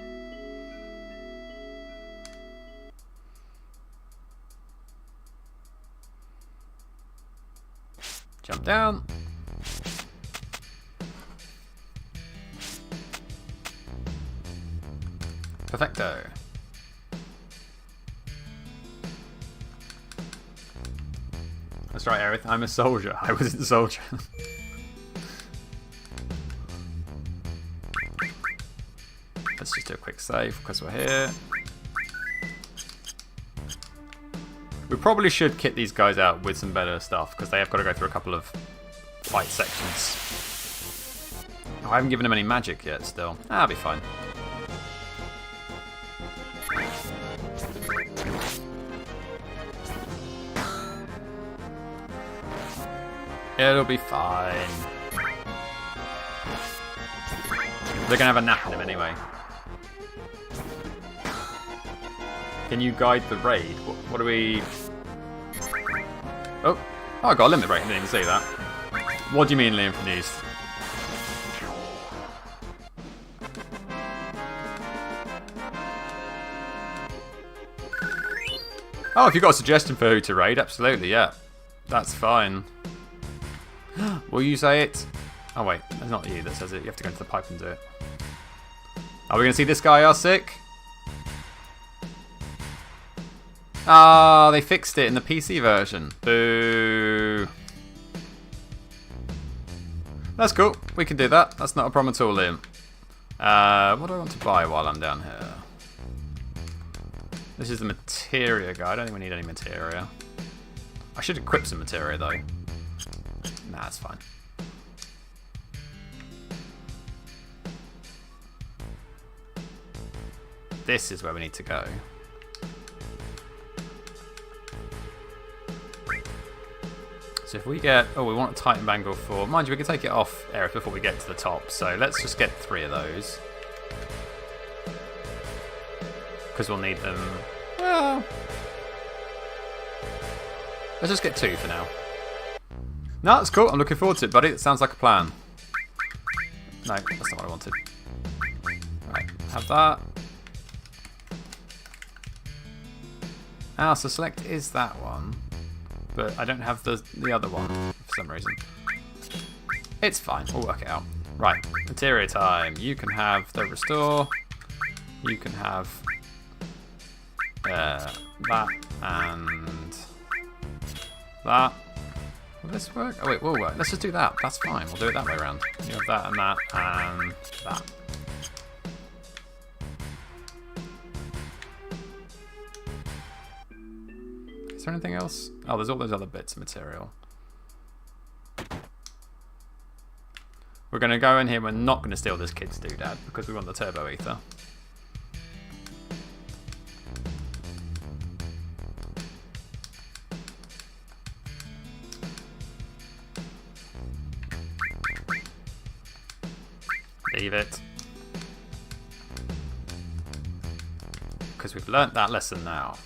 Jump down. Perfecto. That's right, Aerith. I'm a soldier. I wasn't a soldier. Let's just do a quick save because we're here. We probably should kit these guys out with some better stuff because they have got to go through a couple of fight sections. Oh, I haven't given them any magic yet still. That'll be fine. It'll be fine. They're going to have a nap in him anyway. Can you guide the raid? What do we... Oh, I got a limit break. I didn't even see that. What do you mean, Liam from the East? Oh, if you've got a suggestion for who to raid, absolutely, yeah. That's fine. Will you say it? Oh wait, it's not you that says it. You have to go into the pipe and do it. Are we going to see this guy sick? Ah, they fixed it in the PC version. Boo. That's cool. We can do that. That's not a problem at all, Liam. What do I want to buy while I'm down here? This is the materia guy. I don't think we need any materia. I should equip some materia though. Nah, it's fine. This is where we need to go. So if we get... Oh, we want a Titan Bangle for... Mind you, we can take it off, Aerith, before we get to the top. So let's just get 3 of those. Because we'll need them... Well... Let's just get 2 for now. No, that's cool. I'm looking forward to it, buddy. It sounds like a plan. No, that's not what I wanted. Right, have that. Ah, so select is that one. But I don't have the other one for some reason. It's fine. We'll work it out. Right, materia time. You can have the restore. You can have that and that. Will this work? Oh wait, will work. Let's just do that. That's fine. We'll do it that way around. You have that and that and that. Is there anything else? Oh, there's all those other bits of material. We're going to go in here. We're not going to steal this kid's doodad because we want the turbo ether. Leave it. Because we've learnt that lesson now.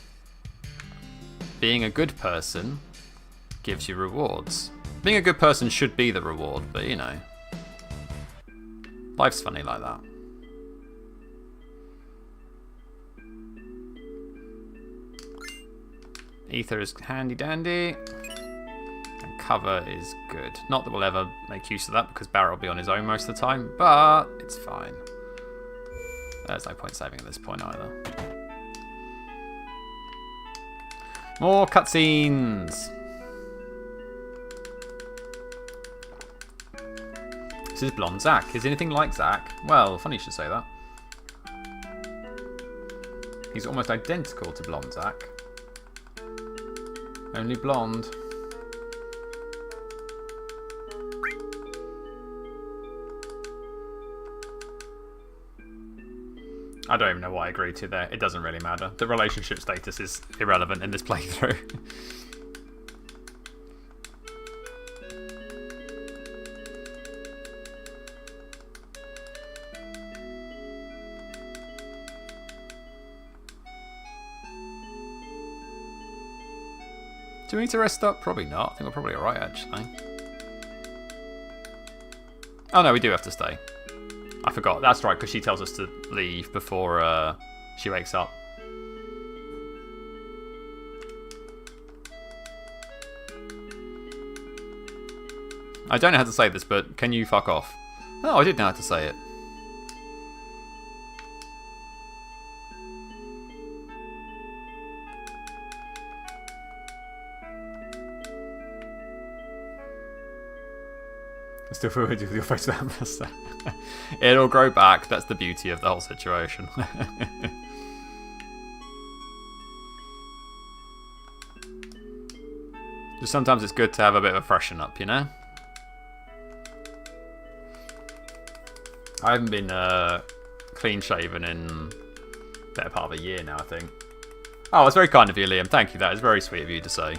Being a good person gives you rewards. Being a good person should be the reward, but you know. Life's funny like that. Ether is handy dandy. And cover is good. Not that we'll ever make use of that because Barret will be on his own most of the time, but it's fine. There's no point saving at this point either. More cutscenes! This is blonde Zack. Is he anything like Zack? Well, funny you should say that. He's almost identical to blonde Zack. Only blonde. I don't even know what I agreed to there. It doesn't really matter. The relationship status is irrelevant in this playthrough. Do we need to rest up? Probably not. I think we're probably alright, actually. Oh no, we do have to stay. I forgot. That's right, because she tells us to leave before she wakes up. I don't know how to say this, but can you fuck off? Oh, I did know how to say it. I still feel weird with your face down. It'll grow back. That's the beauty of the whole situation. Just sometimes it's good to have a bit of a freshen up, you know? I haven't been clean shaven in the better part of a year now, I think. Oh, it's very kind of you, Liam. Thank you. That is very sweet of you to say.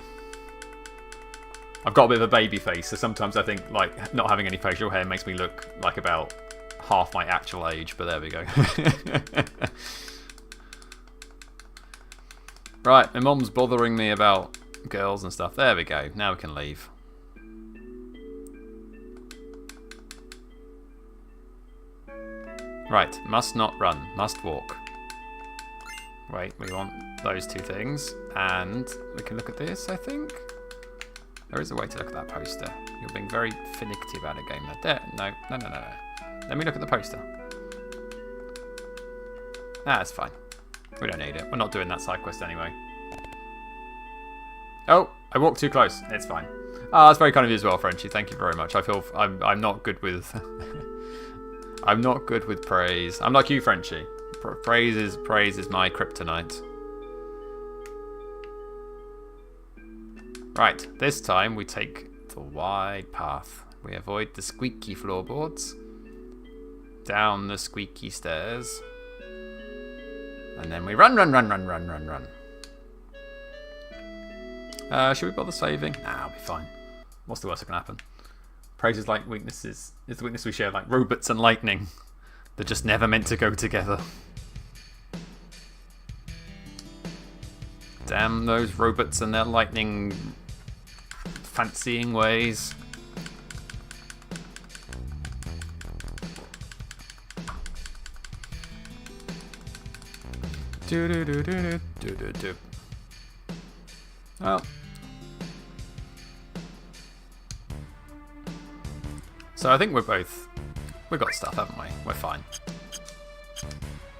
I've got a bit of a baby face, so sometimes I think like not having any facial hair makes me look like about half my actual age, but there we go. Right, my mum's bothering me about girls and stuff. There we go. Now we can leave. Right, must not run, must walk. Wait, we want those two things, and we can look at this, I think. There is a way to look at that poster. You're being very finicky about it, game. There. No. Let me look at the poster. Ah, it's fine. We don't need it. We're not doing that side quest anyway. Oh, I walked too close. It's fine. Ah, that's very kind of you as well, Frenchie. Thank you very much. I feel I'm not good with I'm not good with praise. I'm like you, Frenchie. Praise is my kryptonite. Right, this time we take the wide path. We avoid the squeaky floorboards, down the squeaky stairs, and then we run. Should we bother saving? Nah, I'll be fine. What's the worst that can happen? Praise is like weaknesses. It's the weakness we share, like robots and lightning. They're just never meant to go together. Damn those robots and their lightning fancying ways. Do. Well. So I think we've got stuff, haven't we? We're fine.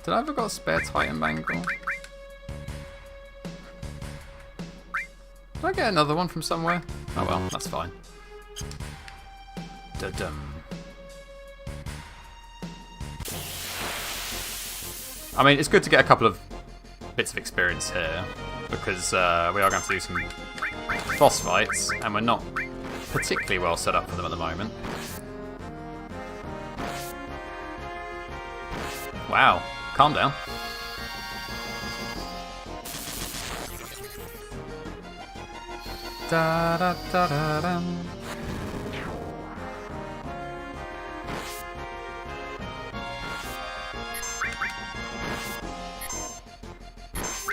Did I ever got a spare Titan bangle? Did I get another one from somewhere? Oh well, that's fine. Da-dum. I mean, it's good to get a couple of bits of experience here. because we are going to have to do some boss fights, and we're not particularly well set up for them at the moment. Wow, calm down. Da, da, da, da, da.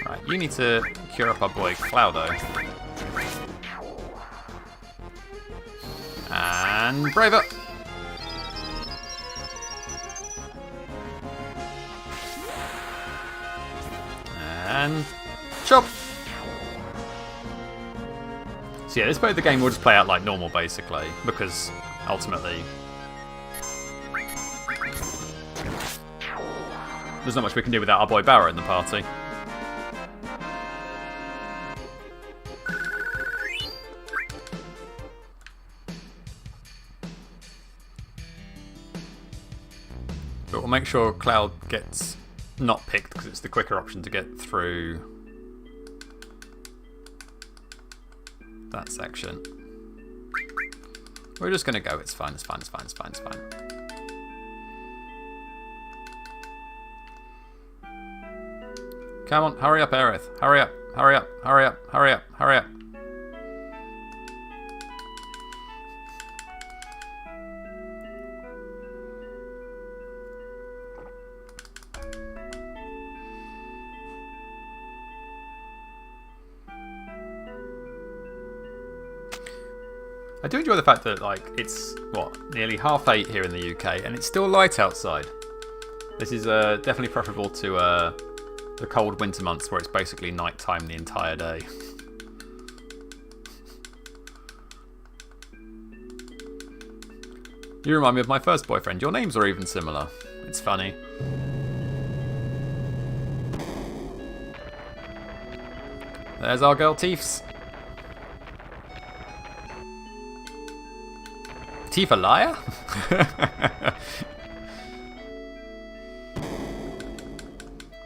Right, you need to cure up our boy Cloudo. And brave up. And chop. So yeah, this part of the game will just play out like normal, basically, because ultimately there's not much we can do without our boy Barret in the party. But we'll make sure Cloud gets not picked because it's the quicker option to get through that section. We're just going to go. It's fine, it's fine, it's fine, it's fine, it's fine. Come on, hurry up, Aerith. Hurry up, hurry up, hurry up, hurry up, hurry up. I do enjoy the fact that, like, it's, what, nearly 8:30 here in the UK, and it's still light outside. This is definitely preferable to the cold winter months where it's basically night time the entire day. You remind me of my first boyfriend. Your names are even similar. It's funny. There's our girl Tiefs. Tifa liar?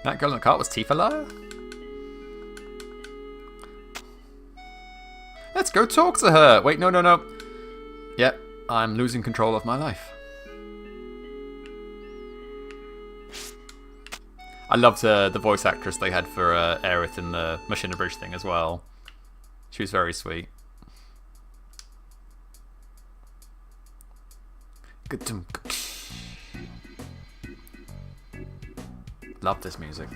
That girl in the cart was Tifa liar? Let's go talk to her. Wait, no, no, no. Yep, I'm losing control of my life. I loved the voice actress they had for Aerith in the Machina Bridge thing as well. She was very sweet. Love this music.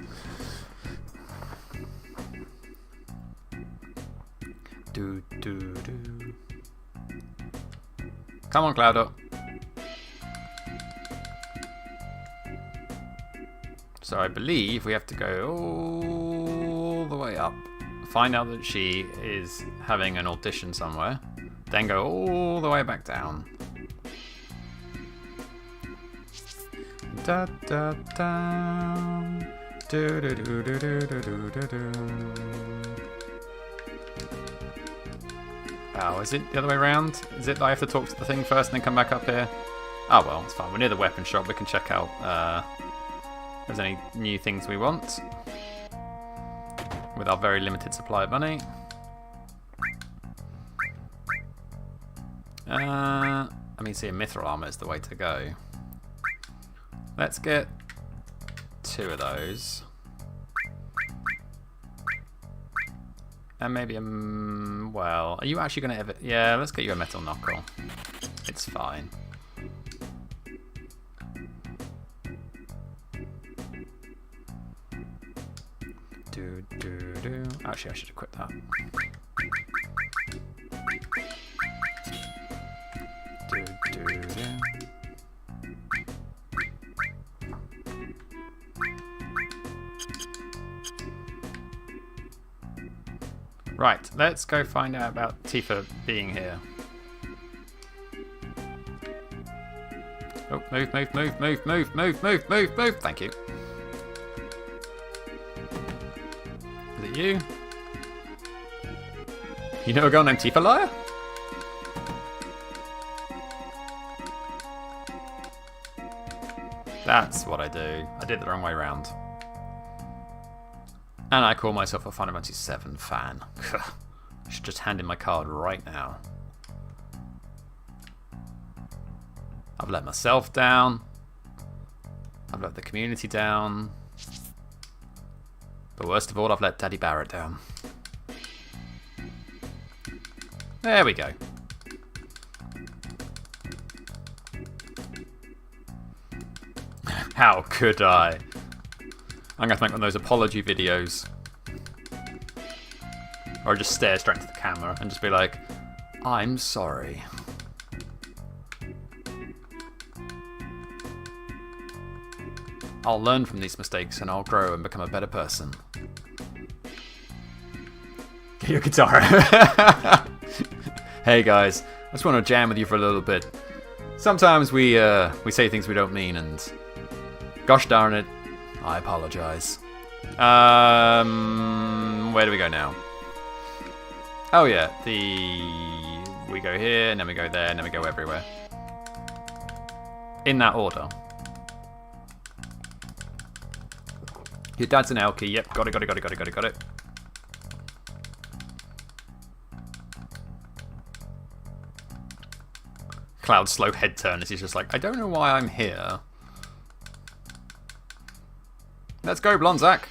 Do do do. Come on, Cloudo. So I believe we have to go all the way up, find out that she is having an audition somewhere, then go all the way back down. Da da da. Do do do do do do do do do. Oh, is it the other way around? Is it I have to talk to the thing first and then come back up here? Oh well, it's fine. We're near the weapon shop. We can check out if there's any new things we want with our very limited supply of money. I mean, see, a mithril armor is the way to go. Let's get 2 of those. And maybe a... well, are you actually going to ever... yeah, let's get you a metal knuckle. It's fine. Do, do, do. Actually, I should equip that. Do, do, do. Right, let's go find out about Tifa being here. Oh, move, move, move, move, move, move, move, move, move. Thank you. Is it you? You know a girl named Tifa Liar? That's what I do. I did it the wrong way round. And I call myself a Final Fantasy VII fan. I should just hand in my card right now. I've let myself down. I've let the community down. But worst of all, I've let Daddy Barret down. There we go. How could I? I'm going to make one of those apology videos. Or just stare straight into the camera and just be like, I'm sorry. I'll learn from these mistakes and I'll grow and become a better person. Get your guitar out. Hey guys, I just want to jam with you for a little bit. Sometimes we say things we don't mean, and gosh darn it, I apologize. Where do we go now? Oh yeah, we go here, and then we go there, and then we go everywhere. In that order. Your dad's an Elkie. Yep, got it. Cloud's slow head turn as he's just like, I don't know why I'm here. Let's go, Blonzak.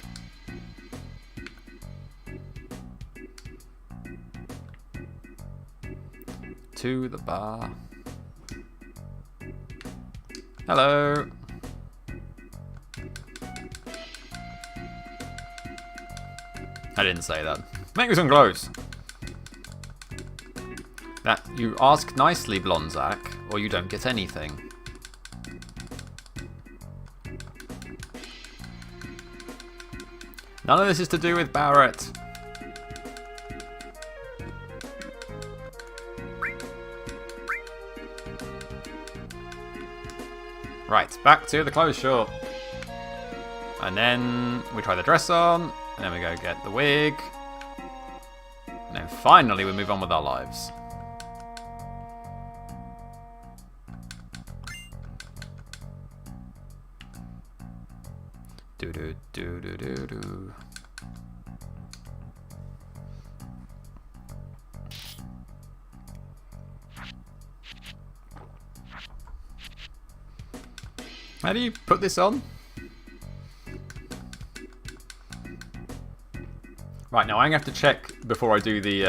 To the bar. Hello. I didn't say that. Make me some clothes. That you ask nicely, Blonzak, or you don't get anything. None of this is to do with Barret. Right, back to the clothes shop. And then we try the dress on, and then we go get the wig. And then finally we move on with our lives. Do do do do do do. How do you put this on? Right, now I'm gonna have to check before I do the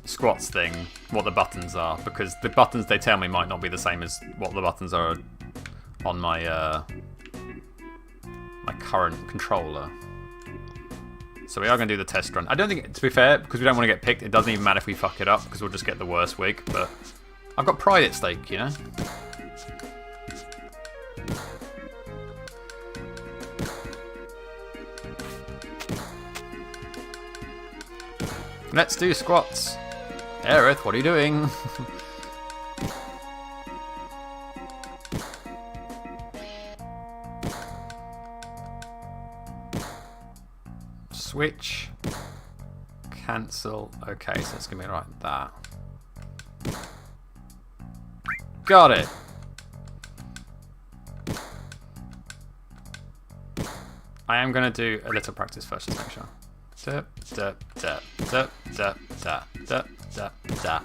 squats thing what the buttons are, because the buttons they tell me might not be the same as what the buttons are on my my current controller. So we are going to do the test run. I don't think, to be fair, because we don't want to get picked, it doesn't even matter if we fuck it up, because we'll just get the worst wig, but I've got pride at stake, you know? Let's do squats. Aerith, what are you doing? Switch. Cancel. Okay, so it's going to be like that. Got it. I am going to do a little practice first, just make sure.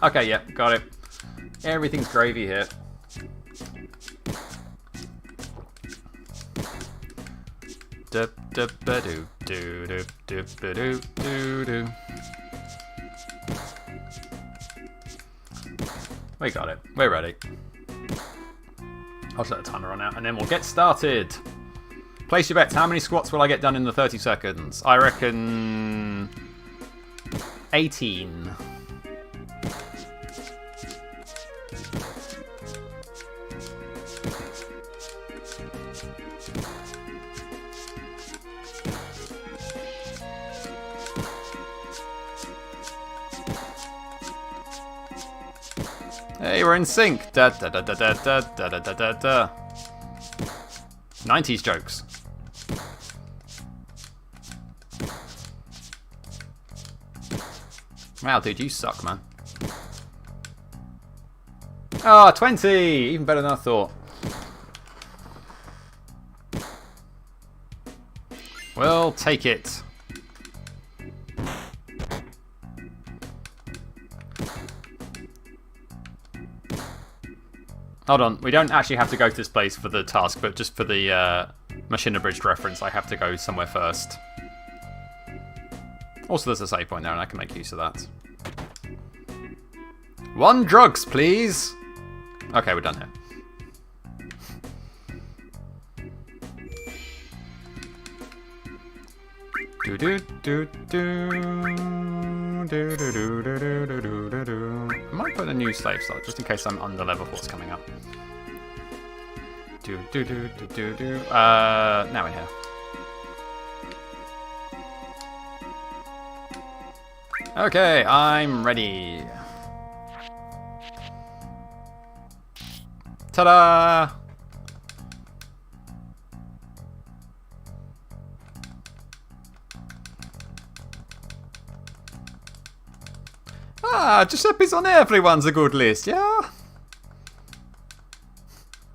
Okay, yeah, got it. Everything's gravy here. We got it. We're ready. I'll just let the timer run out and then we'll get started. Place your bets. How many squats will I get done in the 30 seconds? I reckon 18. Hey, we're in sync. Da da da da da da da da da da da. 90s jokes. Wow, dude, you suck, man. Ah, 20! Even better than I thought. We'll take it. Hold on, we don't actually have to go to this place for the task, but just for the machine abridged reference, I have to go somewhere first. Also, there's a save point there, and I can make use of that. 1 drugs, please! Okay, we're done here. Do do do do do do do do do do do do. I might put a new slave slot just in case I'm under level what's coming up. Do do do do do do. Now in here. Okay, I'm ready. Ta-da! Ah, Giuseppe's on everyone's a good list, yeah?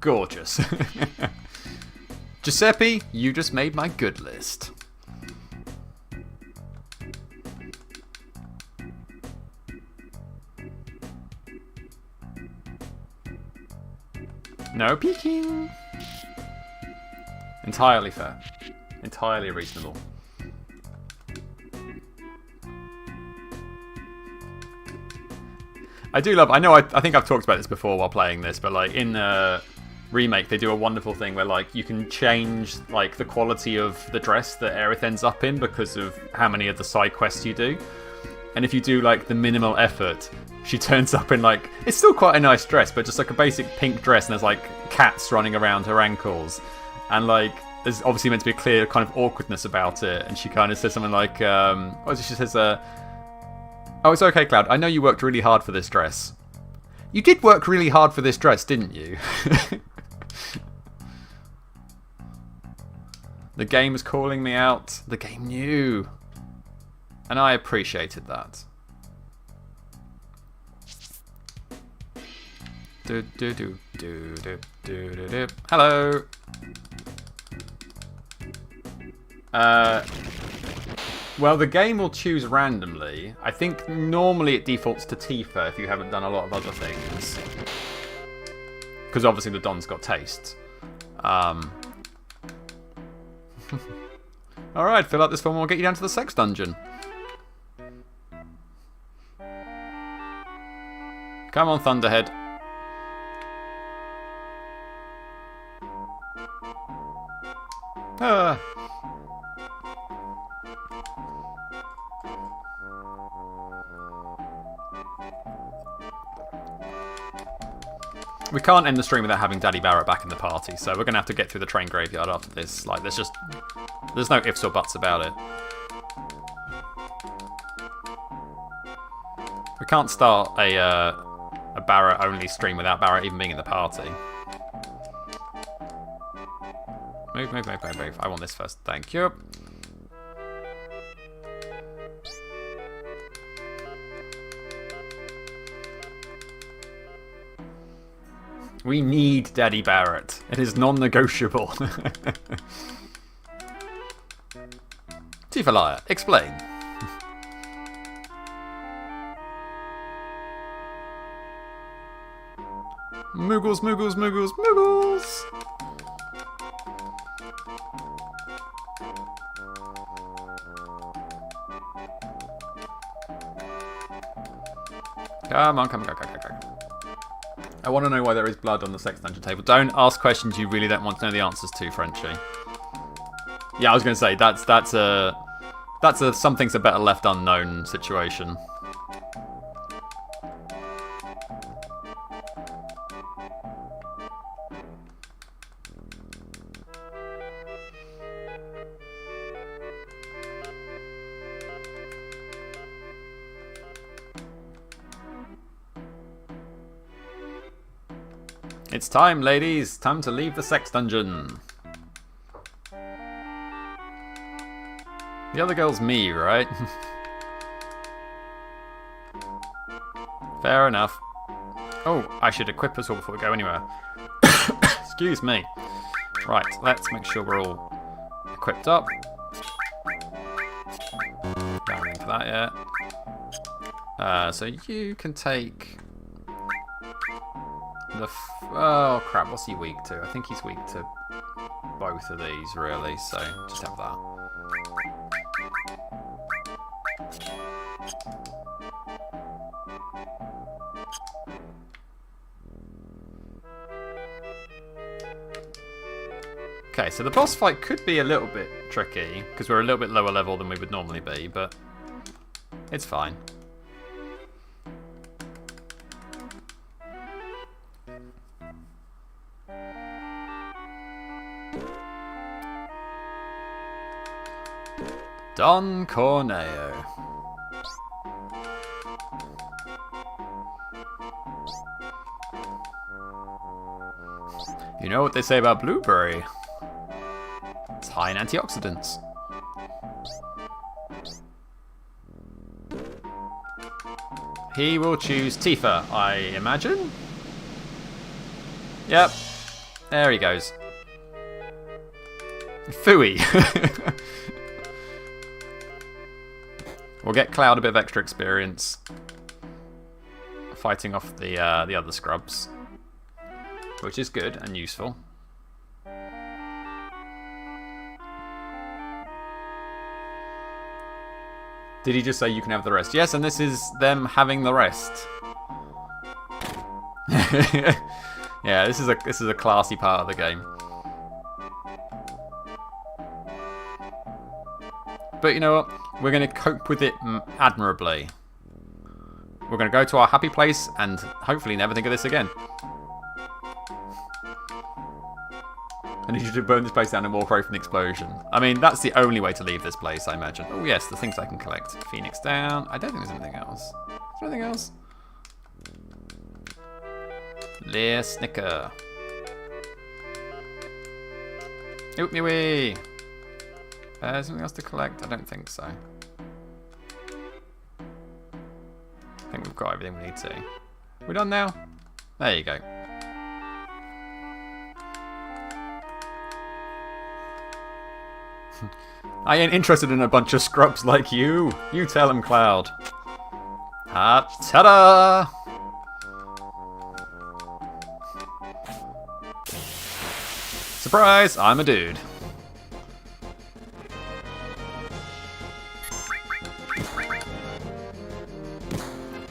Gorgeous. Giuseppe, you just made my good list. No peeking. Entirely fair. Entirely reasonable. I do love, I think I've talked about this before while playing this, but like in Remake they do a wonderful thing where like you can change like the quality of the dress that Aerith ends up in because of how many of the side quests you do. And if you do like the minimal effort, she turns up in like, it's still quite a nice dress, but just like a basic pink dress, and there's like cats running around her ankles. And like, there's obviously meant to be a clear kind of awkwardness about it. And she kind of says something like, she says, oh, it's okay, Cloud. I know you worked really hard for this dress. You did work really hard for this dress, didn't you? The game was calling me out. The game knew. And I appreciated that. Do do do do do do do do. Hello. Well, the game will choose randomly. I think normally it defaults to Tifa if you haven't done a lot of other things. Because obviously the Don's got taste. Alright, fill out this form and we'll get you down to the sex dungeon. Come on, Thunderhead. We can't end the stream without having Daddy Barret back in the party, so we're going to have to get through the train graveyard after this. Like, there's no ifs or buts about it. We can't start a Barret-only stream without Barret even being in the party. Move, move, move, move, move. I want this first. Thank you. We need Daddy Barret. It is non-negotiable. Tifa Liar, explain. Moogles, Moogles, Moogles, Moogles! Come on, come on, go, go, go, go. I want to know why there is blood on the sex dungeon table. Don't ask questions you really don't want to know the answers to, Frenchie. Yeah, I was going to say, that's a some things are better left unknown situation. It's time, ladies. Time to leave the sex dungeon. The other girl's me, right? Fair enough. Oh, I should equip us all before we go anywhere. Excuse me. Right, let's make sure we're all equipped up. for that yet. So you can take the... oh crap, what's he weak to? I think he's weak to both of these really, so just have that. Okay, so the boss fight could be a little bit tricky, because we're a little bit lower level than we would normally be, but it's fine. Don Corneo. You know what they say about blueberry? It's high in antioxidants. He will choose Tifa, I imagine? Yep. There he goes. Phooey. We'll get Cloud a bit of extra experience fighting off the other scrubs, which is good and useful. Did he just say you can have the rest? Yes, and this is them having the rest. Yeah, this is a classy part of the game. But you know what? We're going to cope with it admirably. We're going to go to our happy place and hopefully never think of this again. I need you to burn this place down and walk away from the explosion. I mean, that's the only way to leave this place, I imagine. Oh yes, the things I can collect. Phoenix down. I don't think there's anything else. Is there anything else? Lear Snicker. Oop me wee. Something else to collect? I don't think so. I think we've got everything we need to. We're done now? There you go. I ain't interested in a bunch of scrubs like you. You tell him, Cloud. Ta-da! Surprise! I'm a dude.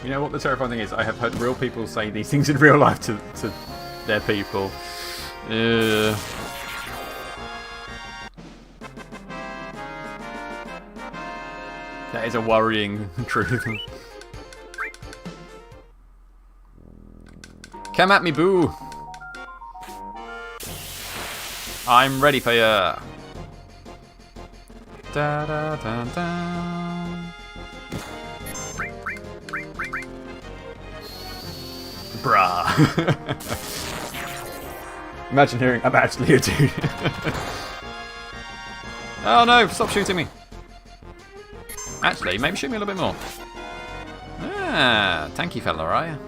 You know what the terrifying thing is? I have heard real people say these things in real life to their people. That is a worrying truth. Come at me, boo! I'm ready for ya! Da da da da. Bruh. Imagine hearing, I'm actually a dude. Oh no, stop shooting me. Actually, maybe shoot me a little bit more. Ah, tanky fella, are you?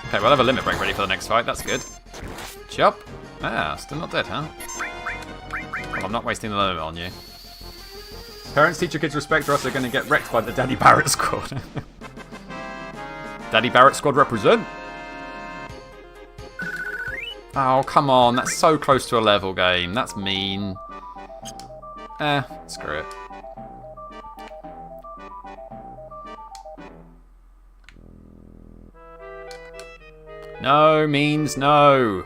Okay, we'll have a limit break ready for the next fight, that's good. Chop. Ah, still not dead, huh? Well, I'm not wasting the limit on you. Parents, teach your kids respect or else they're going to get wrecked by the Daddy Barret squad. Daddy Barret squad represent. Oh, come on. That's so close to a level game. That's mean. Screw it. No means no.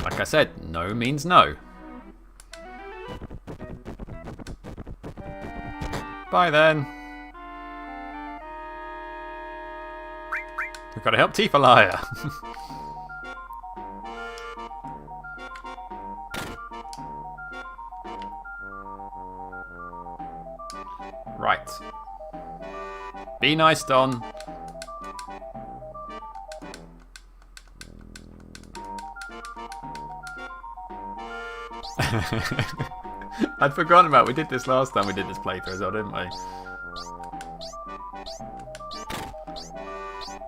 Like I said, no means no. Bye then. We've got to help Tifa Liar. Right. Be nice, Don. I'd forgotten about it. We did this last time we did this playthrough as well, didn't we?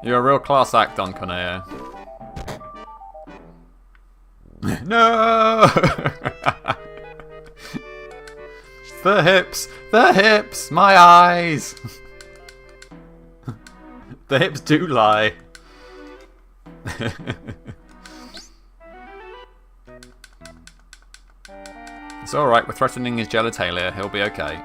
You're a real class act, Don Corneo. No! The hips! The hips! My eyes! The hips do lie. It's alright, we're threatening his genitalia. He'll be okay.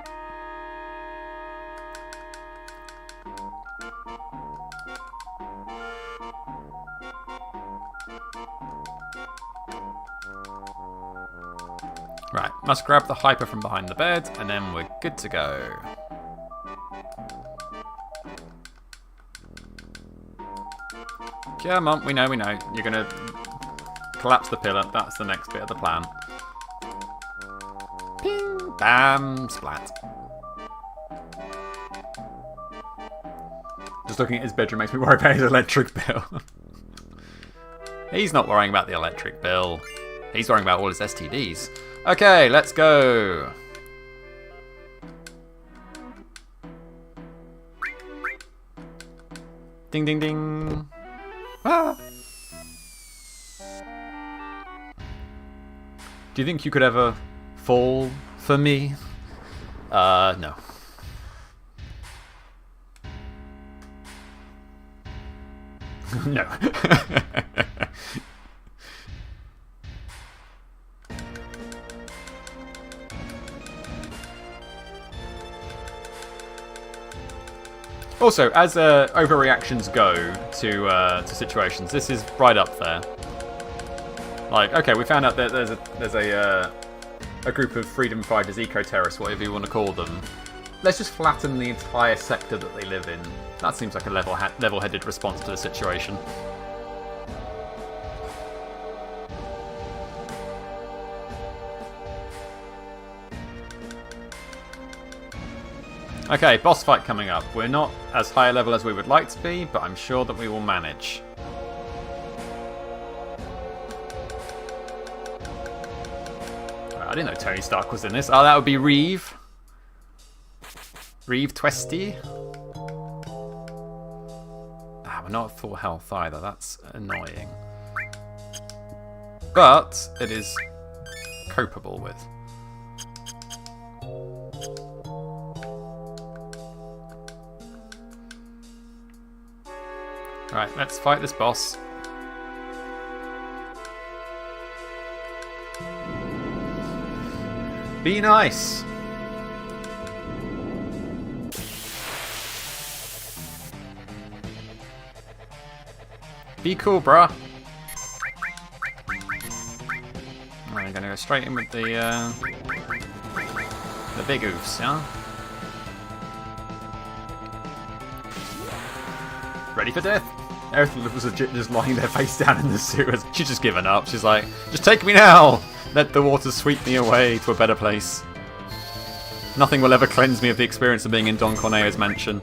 Right, must grab the hyper from behind the bed, and then we're good to go. Come on, we know. You're gonna collapse the pillar. That's the next bit of the plan. Ping! Bam! Splat. Just looking at his bedroom makes me worry about his electric bill. He's not worrying about the electric bill. He's worrying about all his STDs. Okay, let's go. Ding, ding, ding. Ah. Do you think you could ever fall for me? No. No. Also, as overreactions go to situations, this is right up there. Like, okay, we found out that there's a group of freedom fighters, eco-terrorists, whatever you want to call them. Let's just flatten the entire sector that they live in. That seems like a level-headed response to the situation. Okay, boss fight coming up. We're not as high a level as we would like to be, but I'm sure that we will manage. I didn't know Tony Stark was in this. Oh, that would be Reeve. Reeve Twisty. Ah, we're not at full health either. That's annoying. But it is copeable with. Right, let's fight this boss. Be nice. Be cool, bruh. I'm gonna go straight in with the big oofs, yeah? Ready for death? Everything was legit just lying there face down in the sewers. She's just given up. She's like, just take me now! Let the water sweep me away to a better place. Nothing will ever cleanse me of the experience of being in Don Corneo's mansion.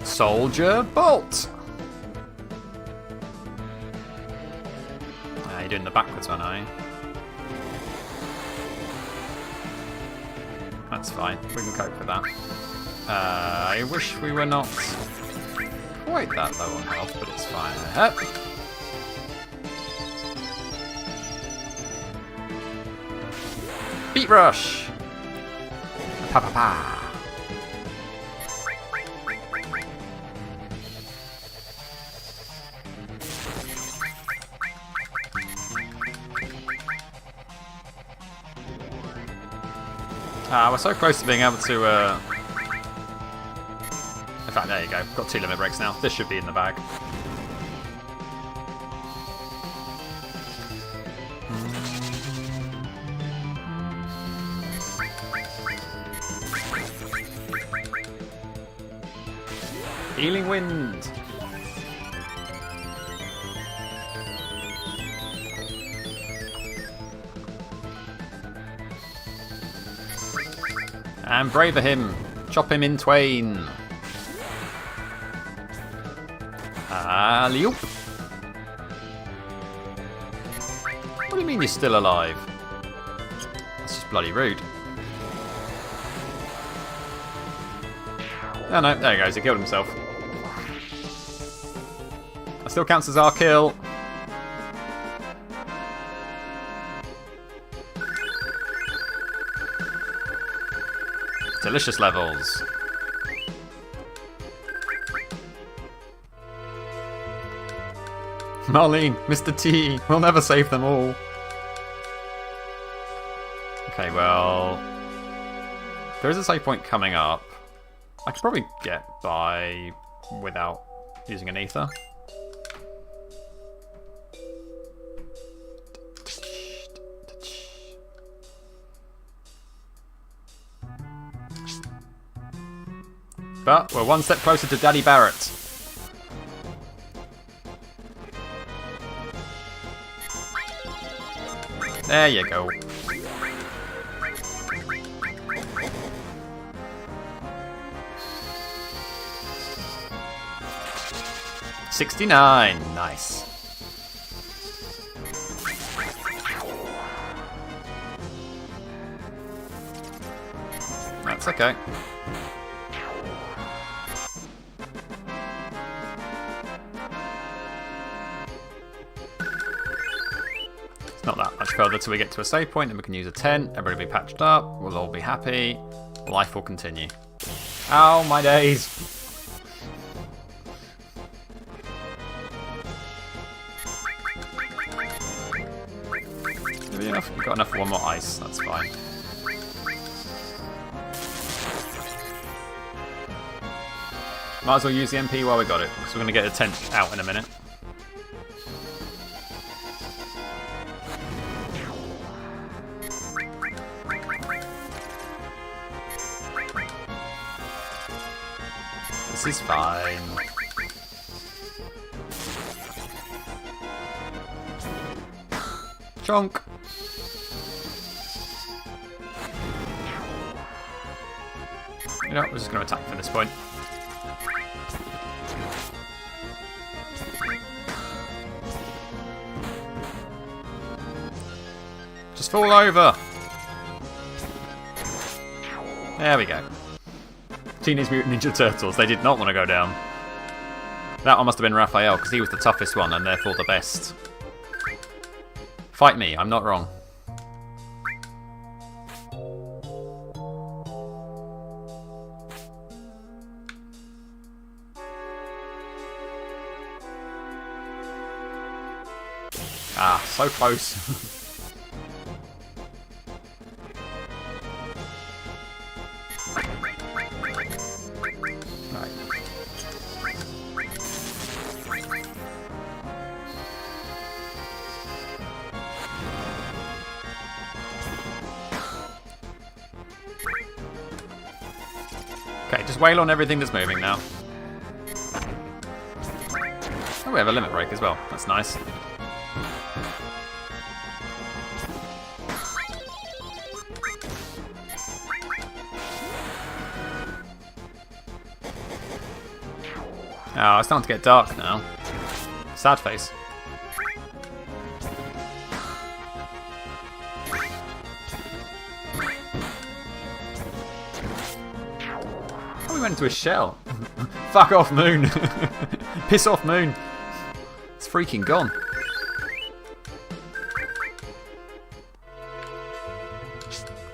Soldier Bolt! You're doing the backwards one, are you? That's fine, we can cope with that. I wish we were not quite that low on health, but it's fine. Beat Rush! Pa pa pa! We're so close to being able to, In fact, there you go. Got 2 limit breaks now. This should be in the bag. Healing Wind. And braver him. Chop him in twain. Alley-oop. What do you mean you're still alive? That's just bloody rude. Oh no, there he goes, he killed himself. That still counts as our kill. Delicious levels. Marlene, Mr. T, we'll never save them all. Okay, well, there is a save point coming up. I could probably get by without using an ether. But we're one step closer to Daddy Barret. There you go. $69. Nice. That's okay. Not that much further till we get to a save point, and we can use a tent. Everybody will be patched up. We'll all be happy. Life will continue. Ow, my days. Maybe enough. We've got enough for one more ice. That's fine. Might as well use the MP while we got it, because we're going to get a tent out in a minute. This is fine. Chonk. You know, we're just going to attack from this point. Just fall over. There we go. Teenage Mutant Ninja Turtles. They did not want to go down. That one must have been Raphael, because he was the toughest one and therefore the best. Fight me, I'm not wrong. Ah, so close. Okay, just wail on everything that's moving now. Oh, we have a limit break as well. That's nice. Oh, it's starting to get dark now. Sad face. Oh, we went into a shell. Fuck off, Moon. Piss off, Moon. It's freaking gone.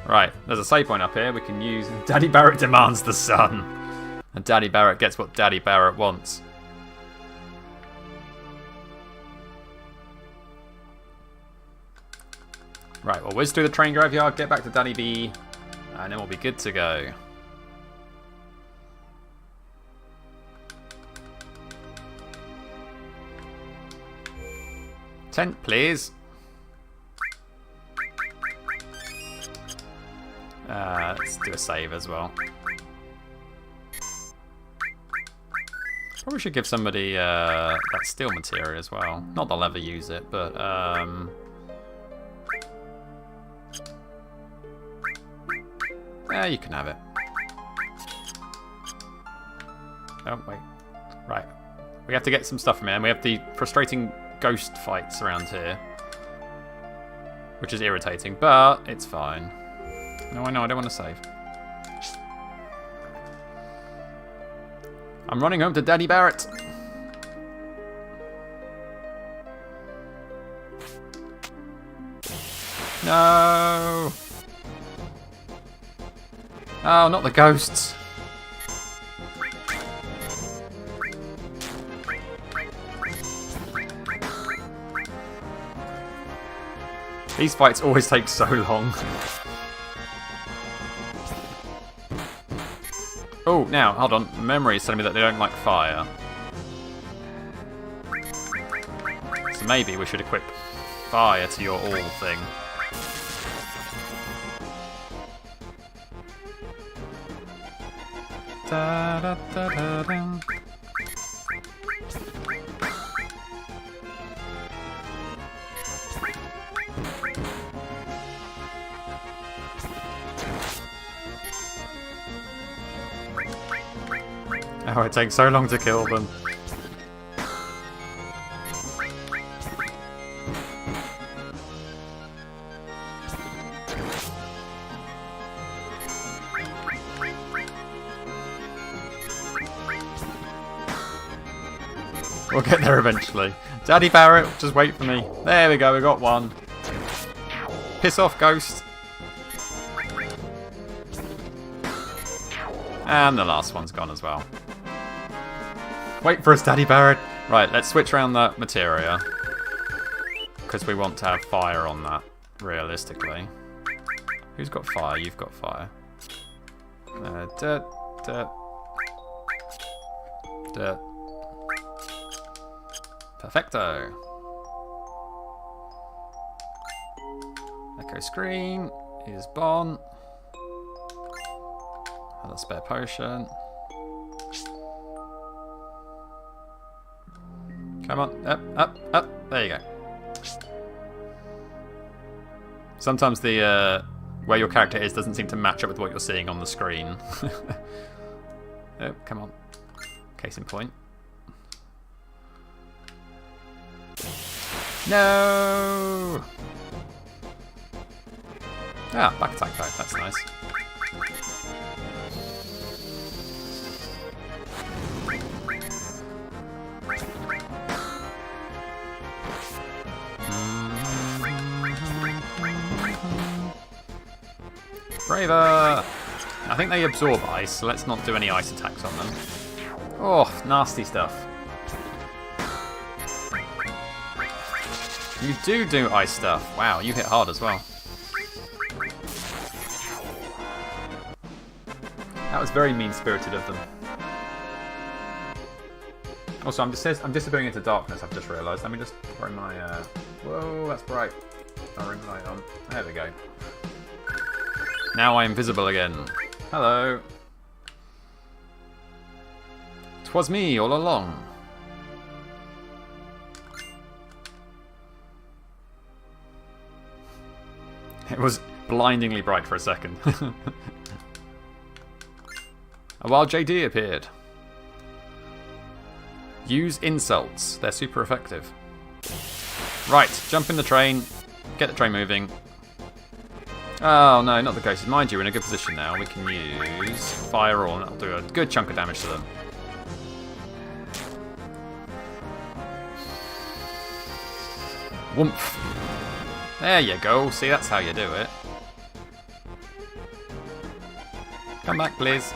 Right, there's a save point up here. We can use Daddy Barret demands the sun. And Daddy Barret gets what Daddy Barret wants. Right, we'll whiz through the train graveyard, get back to Daddy B, and then we'll be good to go. Tent, please. Let's do a save as well. Probably should give somebody that steel material as well. Not that I'll ever use it, but yeah, you can have it. Oh wait, right. We have to get some stuff from here, and we have the frustrating ghost fights around here, which is irritating, but it's fine. No, I know, I don't want to save. I'm running home to Daddy Barret. No! Oh, not the ghosts. These fights always take so long. Oh, now, hold on. Memory is telling me that they don't like fire. So maybe we should equip fire to your all thing. Da, da, da, da, da. Oh, it takes so long to kill them. We'll get there eventually. Daddy Barret, just wait for me. There we go, we got one. Piss off, ghost. And the last one's gone as well. Wait for us, Daddy Barret. Right, let's switch around that materia. Because we want to have fire on that, realistically. Who's got fire? You've got fire. Dirt, dirt. Dirt. Perfecto. Echo screen is Bon. Another spare potion. Come on, up, up, up. There you go. Sometimes the where your character is doesn't seem to match up with what you're seeing on the screen. Oh, come on. Case in point. No! Ah, back attack though, that's nice. Braver! I think they absorb ice, so let's not do any ice attacks on them. Oh, nasty stuff. You do ice stuff. Wow, you hit hard as well. That was very mean-spirited of them. Also, I'm disappearing into darkness, I've just realised. Let me just bring my... Whoa, that's bright. I'll ring the light on. There we go. Now I am visible again. Hello. 'Twas me all along. It was blindingly bright for a second. A wild JD appeared. Use insults. They're super effective. Right, jump in the train. Get the train moving. Oh no, not the ghosts. Mind you, we're in a good position now. We can use fire on. That'll do a good chunk of damage to them. Woomph. There you go. See, that's how you do it. Come back, please.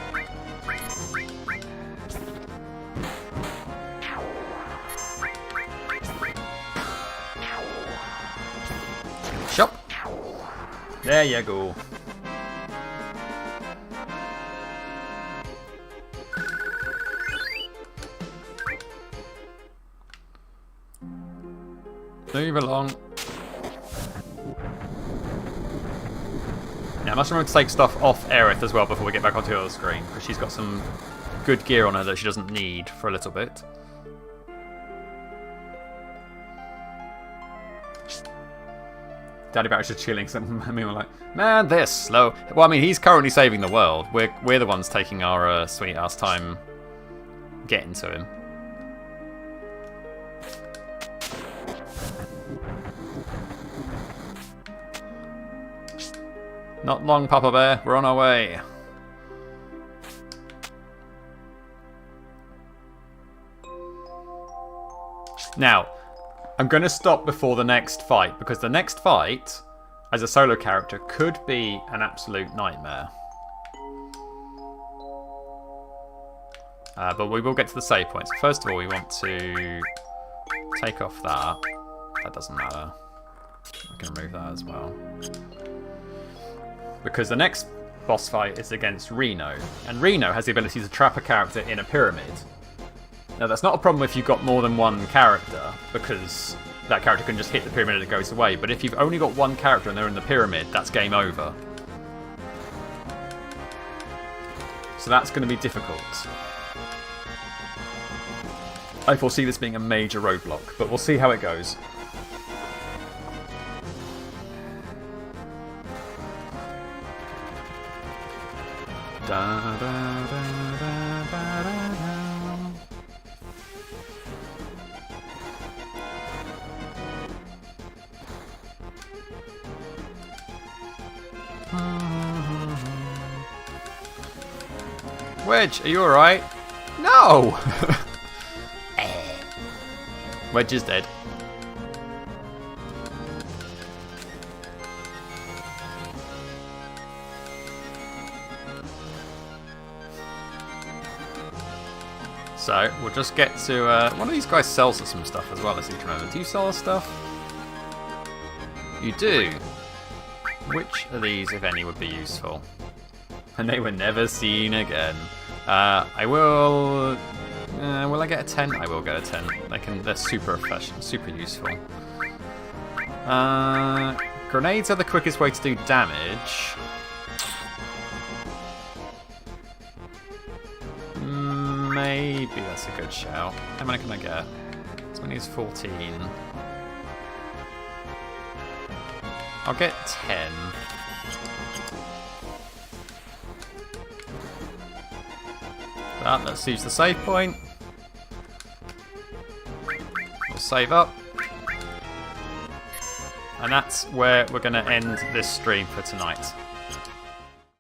Shop. There you go. Move along. Now, I must remember to take stuff off Aerith as well before we get back onto the other screen, because she's got some good gear on her that she doesn't need for a little bit. Daddy Barret's just chilling. So I mean, we're like, man, they're slow. Well, I mean, he's currently saving the world. We're the ones taking our sweet ass time getting to him. Not long, Papa Bear. We're on our way. Now, I'm going to stop before the next fight, because the next fight, as a solo character, could be an absolute nightmare. But we will get to the save points. First of all, we want to take off that. That doesn't matter. I can remove that as well. Because the next boss fight is against Reno. And Reno has the ability to trap a character in a pyramid. Now, that's not a problem if you've got more than one character, because that character can just hit the pyramid and it goes away. But if you've only got one character and they're in the pyramid, that's game over. So that's going to be difficult. I foresee this being a major roadblock, but we'll see how it goes. Da, da, da, da, da, da, da. Wedge, are you alright? No! Wedge is dead. So, we'll just get to... one of these guys sells us some stuff as well, as you can remember. Do you sell us stuff? You do. Which of these, if any, would be useful? And they were never seen again. I will... will I get a 10? I will get a 10. They're super efficient, super useful. Grenades are the quickest way to do damage. Maybe that's a good shout. How many can I get? This one is 14. I'll get 10. Let's use the save point. We'll save up. And that's where we're going to end this stream for tonight.